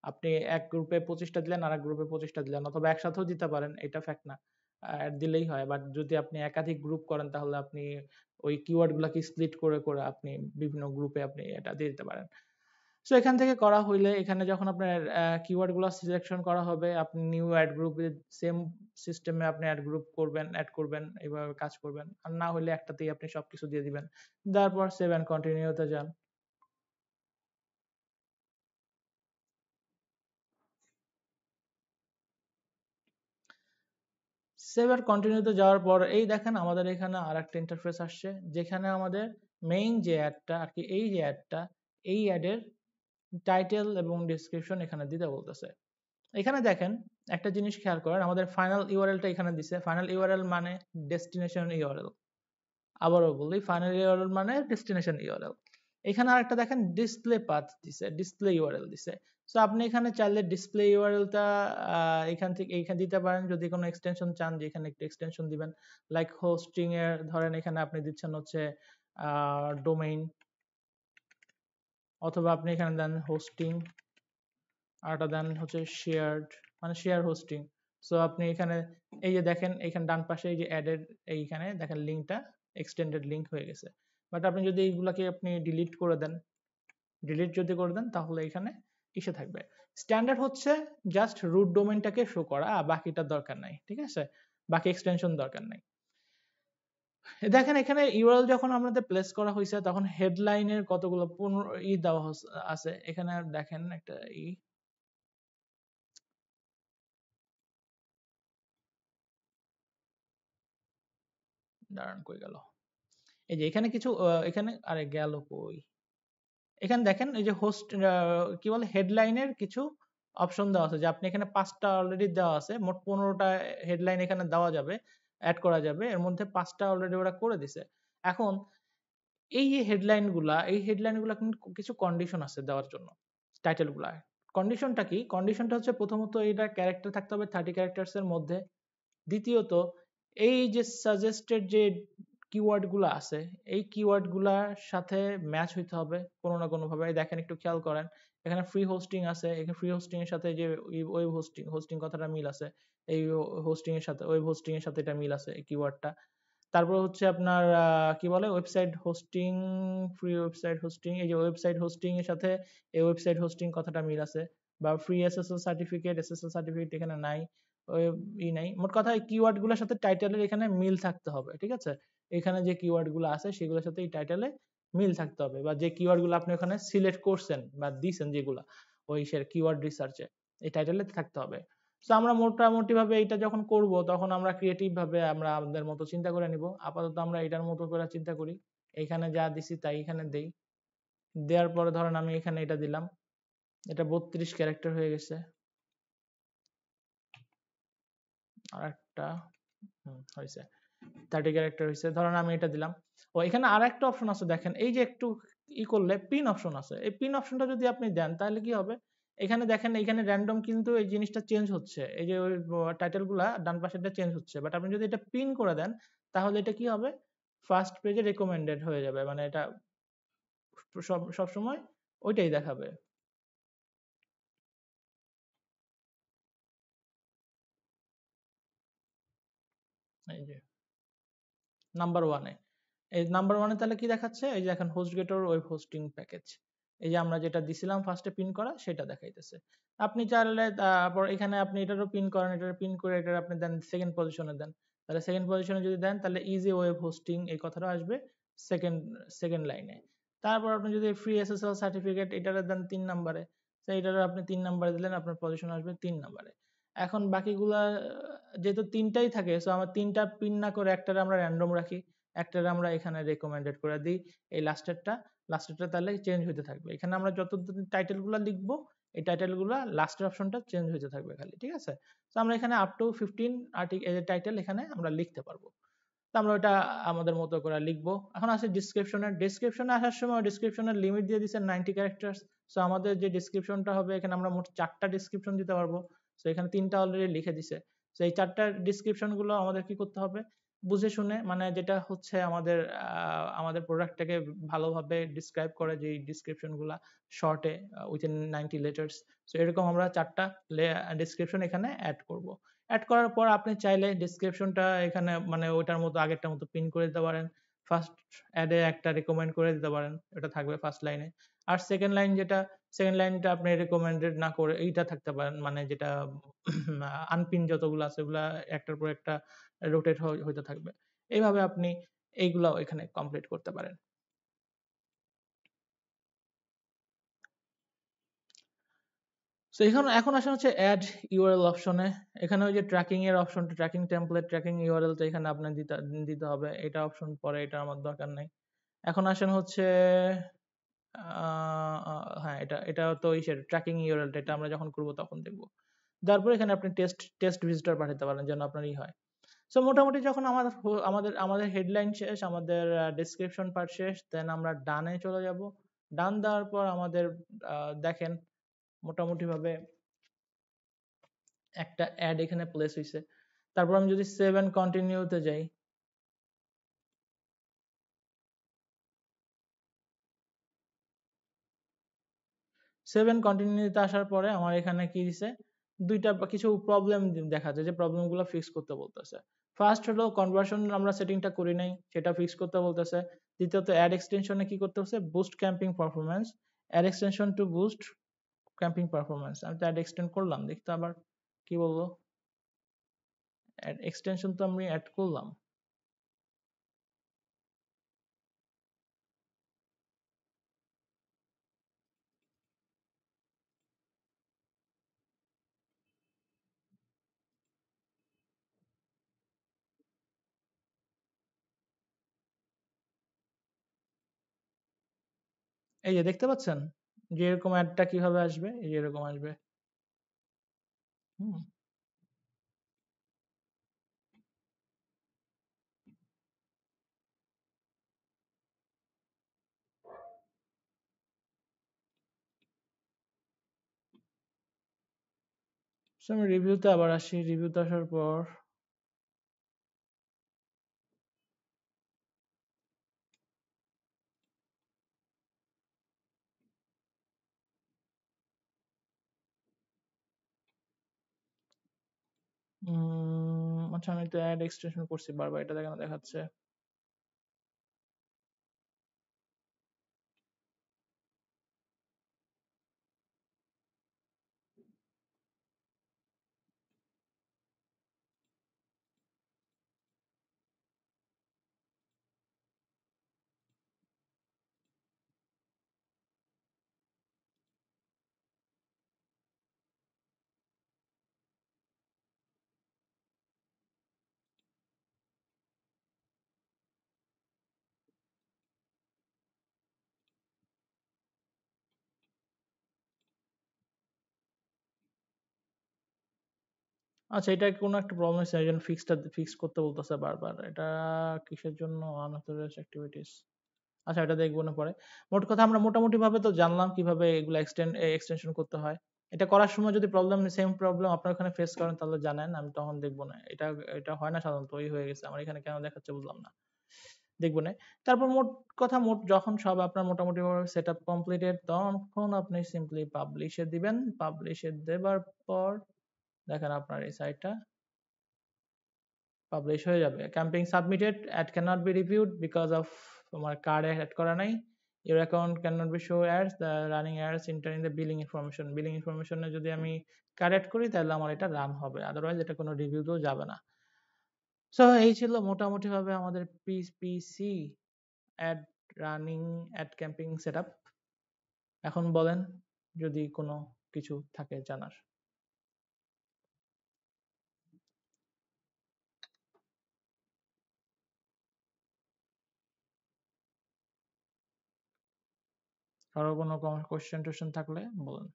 আপনি এক গ্রুপে 25টা দিলেন, আর এক গ্রুপে 25টা দিলেন, অথবা একসাথেও দিতে পারেন, এটা ফ্যাক্ট না, দিলেই হয়। বাট যদি আপনি একাধিক গ্রুপ করেন তাহলে আপনি ওই কিওয়ার্ড গুলাকে স্প্লিট করে করে আপনি বিভিন্ন গ্রুপে আপনি এটা দিয়ে দিতে পারেন। সো এখান থেকে করা হইলে এখানে যখন আপনার কিওয়ার্ড গুলো সিলেকশন করা হবে, আপনি নিউ অ্যাড গ্রুপ সেম সিস্টেমে আপনি অ্যাড করবেন, এইভাবে কাজ করবেন। আর না হলে একটাতেই আপনি সবকিছু দিয়ে দিবেন, তারপর সেভ এন্ড কন্টিনিউতে যান। সেভ এন্ড কন্টিনিউতে যাওয়ার পর এই দেখেন আমাদের এখানে আরেকটা ইন্টারফেস আসছে, যেখানে আমাদের মেইন যে অ্যাডটা আর কি, এই যে অ্যাডটা, এই অ্যাডের টাইটেল এবং ডেসক্রিপশন এখানে দিতে বলতেছে। এখানে দেখেন একটা জিনিস খেয়াল করেন, আমাদের ফাইনাল ইউআরএলটা এখানে দিছে। ফাইনাল ইউআরএল মানে ডেস্টিনেশন ইউআরএল। আবারও বলি, ফাইনাল ইউআরএল মানে ডেস্টিনেশন ইউআরএল। এখানে আরেকটা দেখেন ডিসপ্লে পাথ দিছে, ডিসপ্লে ইউআরএল দিছে। সো আপনি এখানে চাইলে ডিসপ্লে ইউআরএলটা এখান থেকে এইখানে দিতে পারেন, যদি কোনো এক্সটেনশন চান যে এখানে একটা এক্সটেনশন দিবেন। লাইক হোস্টিং এর ধরেন এখানে আপনি দিচ্ছেন হচ্ছে ডোমেইন, অথবা আপনি এখানে দেন হোস্টিং, আরটা দেন হচ্ছে শেয়ার্ড, মানে শেয়ার হোস্টিং। সো আপনি এখানে এই যে দেখেন এখানে ডান পাশে এই যে অ্যাডেড, এইখানে দেখেন লিঙ্কটা এক্সটেন্ডেড লিঙ্ক হয়ে গেছে। বাট আপনি যদি এইগুলাকে আপনি ডিলিট করে দেন, তাহলে এখানে এসে থাকবে। স্ট্যান্ডার্ড হচ্ছে জাস্ট রুট ডোমেইনটাকে শো করা, বাকিটার দরকার নাই, ঠিক আছে, বাকি এক্সটেনশন দরকার নাই। দেখেন এখানে ইউআরএল যখন আমাদের প্লেস করা হয়েছে তখন হেডলাইনের কতগুলো দেওয়া আছে। এখানে দেখেন একটা দাঁড়ান, কই গেল, এই যে এখানে কিছু এখানে আরে গেল কই, এখানে দেখেন এই যে হোস্ট কি বলে হেডলাইনের কিছু অপশন দেওয়া আছে, যে আপনি এখানে 5টা অলরেডি দেওয়া আছে, মোট 15টা হেডলাইন এখানে দেওয়া যাবে, অ্যাড করা যাবে, এর মধ্যে 5টা অলরেডি ওরা করে দিছে। এখন এই যে এই হেডলাইনগুলা কিন্তু কিছু কন্ডিশন আছে দেওয়ার জন্য টাইটেল গুলা। কন্ডিশনটা কি? কন্ডিশনটা হচ্ছে প্রথমত এটা ক্যারেক্টার থাকতে হবে 30 ক্যারেক্টার্স এর মধ্যে। দ্বিতীয়ত এই যে সাজেস্টেড যে কিওয়ার্ড গুলা আছে, এই কিওয়ার্ড গুলার সাথে ম্যাচ হইতে হবে কোনো না কোনো ভাবে। দেখেন একটু খেয়াল করেন, এখানে ফ্রি হোস্টিং আছে, এখানে ফ্রি হোস্টিং এর সাথে যে ওয়েব হোস্টিং কথাটা মিল আছে, এই হোস্টিং এর সাথে ওয়েব হোস্টিং এর সাথে এটা মিল আছে এই কিওয়ার্ডটা। তারপর হচ্ছে আপনার কি বলে website hosting, free website hosting, এই যে ওয়েবসাইট হোস্টিং এর সাথে এই ওয়েবসাইট হোস্টিং কথাটা মিল আছে। বা ফ্রি এসএসএল সার্টিফিকেট এখানে নাই, নাই। মোট কথা এই কিওয়ার্ড গুলোর সাথে টাইটেলের এখানে মিল থাকতে হবে, ঠিক আছে। এখানে যে কিওয়ার্ড গুলো আছে সেগুলোর সাথে এই টাইটেলে মিল থাকতে হবে, বা যে কিওয়ার্ড গুলো আপনি ওখানে সিলেক্ট করছেন বা দিছেন যেগুলা, ওই কিওয়ার্ড রিসার্চে, এই টাইটেলে থাকতে হবে। সো আমরা মোটামুটি ভাবে এটা যখন করব তখন আমরা ক্রিয়েটিভ ভাবে আমরা আমাদের মতো চিন্তা করে নিব। আপাতত আমরা এটার মতো করে চিন্তা করি, এইখানে যা দিছি তাই এখানে দেই। দেওয়ার পরে ধরেন আমি এখানে এটা দিলাম, এটা 32 ক্যারেক্টার হয়ে গেছে। আর একটা হয়েছে 30 ক্যারেক্টার হয়েছে, ধরেন আমি এটা দিলাম। ও এখানে আর একটা অপশন আছে দেখেন, এই যে একটু করলে পিন অপশন আছে, এই পিন অপশনটা যদি আপনি দেন তাহলে কি হবে, এখানে দেখেন এখানে র্যান্ডম কিন্তু এই জিনিসটা চেঞ্জ হচ্ছে, এই যে ওই টাইটেল গুলা ডান পাশেরটা চেঞ্জ হচ্ছে, বাট আপনি যদি এটা পিন করে দেন তাহলে এটা কি হবে, ফার্স্ট পেজে রেকমেন্ডেড হয়ে যাবে, মানে এটা সব সময় ওইটাই দেখাবে। এই যে নাম্বার ওয়ানে, এই নাম্বার ওয়ানে তাহলে কি দেখাচ্ছে, এই যে এখন হোস্টগেটর ওয়েব হোস্টিং প্যাকেজ, এই যে আমরা যেটা দিছিলাম ফার্স্টে পিন করা সেটা দেখাইতেছে। আপনি চাইলে তারপর এখানে আপনি এটারও পিন করেন, এটার পিন করে এটার আপনি দেন সেকেন্ড পজিশনে দেন, তাহলে সেকেন্ড পজিশনে যদি দেন তাহলে ইজি ওয়েব হোস্টিং এই কথাটা আসবে সেকেন্ড সেকেন্ড লাইনে। তারপর আপনি যদি ফ্রি এসএসএল সার্টিফিকেট এটারে দেন 3 নম্বরে, তো এটারে আপনি 3 নম্বরে দিলেন, আপনার পজিশন আসবে 3 নম্বরে। এখন বাকিগুলা যেহেতু তিনটাই থাকে, সো আমার তিনটা পিন না করে একটারে আমরা র্যান্ডম রাখি, একটারে আমরা এখানে রেকমেন্ডেড করে দিই, এই লাস্টেরটা তাহলে চেঞ্জ হতে থাকবে। এখানে আমরা যত টাইটেল গুলা লিখবো এই টাইটেল গুলা লাস্টের অপশনটা চেঞ্জ হতে থাকবে খালি, ঠিক আছে। তো আমরা এখানে আপ টু 15 টাইটেল এখানে আমরা লিখতে পারবো। তো আমরা ওটা আমাদের মতো করে লিখবো। এখন আছে ডেসক্রিপশনে আসার সময় ডেসক্রিপশনের লিমিট দিয়ে দিচ্ছে 90 ক্যারেক্টার্স। সো আমাদের যে ডেসক্রিপশনটা হবে এখানে আমরা মোট 4টা ডেসক্রিপশন দিতে পারবো। সো এখানে 3টা অলরেডি লিখে দিছে। সো এই 4টা ডেসক্রিপশন গুলো আমাদের কি করতে হবে, বুঝে শুনে, মানে যেটা হচ্ছে আমাদের আমাদের প্রোডাক্টটাকে ভালোভাবে ডিসক্রাইব করে, যে ডেসক্রিপশন গুলা শর্টে উইথিন 90 লেটার্স। সো এরকম আমরা 4টা ডেসক্রিপশন এখানে অ্যাড করব। অ্যাড করার পর আপনি চাইলে ডেসক্রিপশনটা এখানে মানে ওইটার মতো আগেরটার মতো পিন করে দিতে পারেন, ফার্স্ট অ্যাডে একটা রেকমেন্ড করে দিতে পারেন, এটা থাকবে ফার্স্ট লাইনে। আর সেকেন্ড লাইনটা আপনি রেকমেন্ডেড না করে এইটা থাকতে পারেন, মানে যেটা আনপিন যতগুলো আছে ওগুলা একটার পর একটা রোটেট হইতে থাকবে। এইভাবে আপনি এইগুলাও এখানে কমপ্লিট করতে পারেন। সো এখন আসা হচ্ছে অ্যাড ইউআরএল অপশনে। এখানে ওই যে ট্র্যাকিং এর অপশনটা, ট্র্যাকিং টেমপ্লেট, ট্র্যাকিং ইউআরএল তো এখানে আপনার দিতে হবে, এটা অপশন পরে, এটা আমার দরকার নেই। এখন আসেন হচ্ছে হ্যাঁ, এটা তো ট্র্যাকিং ইউআরএলটা এটা আমরা যখন করব তখন দেখব। তারপর এখানে আপনি টেস্ট ভিজিটর পাঠাতে পারেন যেন আপনার হয়। সো মোটামুটি যখন আমাদের হেডলাইন শেষ, আমাদের ডেসক্রিপশন পার্ট শেষ, দেন আমরা ডানে চলে যাব। ডান দেওয়ার পর আমাদের দেখেন মোটামুটি ভাবে একটা অ্যাড এখানে প্লেস হয়েছে। তারপর আমি যদি সেভ এন্ড কন্টিনিউতে যাই, সেভ এন্ড কন্টিনিউতে আসার পরে আমার এখানে কি দিছে, দুইটা বা কিছু প্রবলেম দেখাচ্ছে, যে প্রবলেমগুলো ফিক্স করতে বলতেছে। ফার্স্ট হলো কনভার্সন আমরা সেটিংটা করি নাই, সেটা ফিক্স করতে বলতেছে। দ্বিতীয়ত অ্যাড এক্সটেনশনে কি করতে হচ্ছে, boost campaign performance, ad extension to boost campaign performance. আমি তো অ্যাড এক্সটেন্ড করলাম, দেখতে আবার কি বলবো, অ্যাড এক্সটেনশন তো আমি অ্যাড করলাম। এই যে দেখতে পাচ্ছেন যে এরকম অ্যাডটা কিভাবে আসবে, এই যে এরকম আসবে। হুম, আমি রিভিউতে আবার আসি, রিভিউতে আসার পর আচ্ছা আমি তো অ্যাড এক্সটেনশন করছি বারবার, এটা কেন দেখাচ্ছে। আচ্ছা, এটা কোনো একটা প্রবলেম আছে, এই জন্য ফিক্স করতে বলতেছে বারবার। এটা কিসের জন্য? Unauthorised activities. আচ্ছা, এটা দেখবো না পরে। মোট কথা আমরা মোটামুটি ভাবে তো জানলাম কিভাবে এগুলো এক্সটেনশন করতে হয়। এটা করার সময় যদি সেম প্রবলেম আপনার ওখানে ফেস করেন তাহলে জানেন, আমি তখন দেখবো না। এটা এটা হয় না সাধারণত, ওই হয়ে গেছে আমার এখানে, কেন দেখাচ্ছে বুঝলাম না। দেখবো না। তারপর মোট যখন সব আপনার মোটামুটি ভাবে সেট আপ কমপ্লিটেড, তখন আপনি সিম্পলি পাবলিশে দিবেন। পাবলিশে দেবার পর দেখেন আপনার এই সাইটটা পাবলিশ হয়ে যাবে। Campaign submitted, ad can not be reviewed because of তোমার কার্ড অ্যাড করা নাই। Your account can not be show ads, the running ads enter in the billing information. Billing ইনফরমেশনে যদি আমি কার্ড অ্যাড করি তাহলে আমার এটা রান হবে, আদারওয়াইজ এটা কোনো রিভিউতেও যাবে না। সো এই ছিল মোটামুটি ভাবে আমাদের PPC ad running ad campaign setup. এখন বলেন যদি কোনো কিছু থাকে জানার। কারো কোনো কোশ্চেন টোশ্চেন থাকলে বলেন।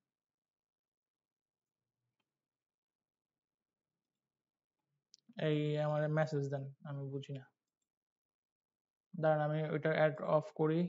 এই আমার মেসেজ দেন, আমি বুঝি না। দাঁড়ান আমি ওইটা অ্যাড অফ করি।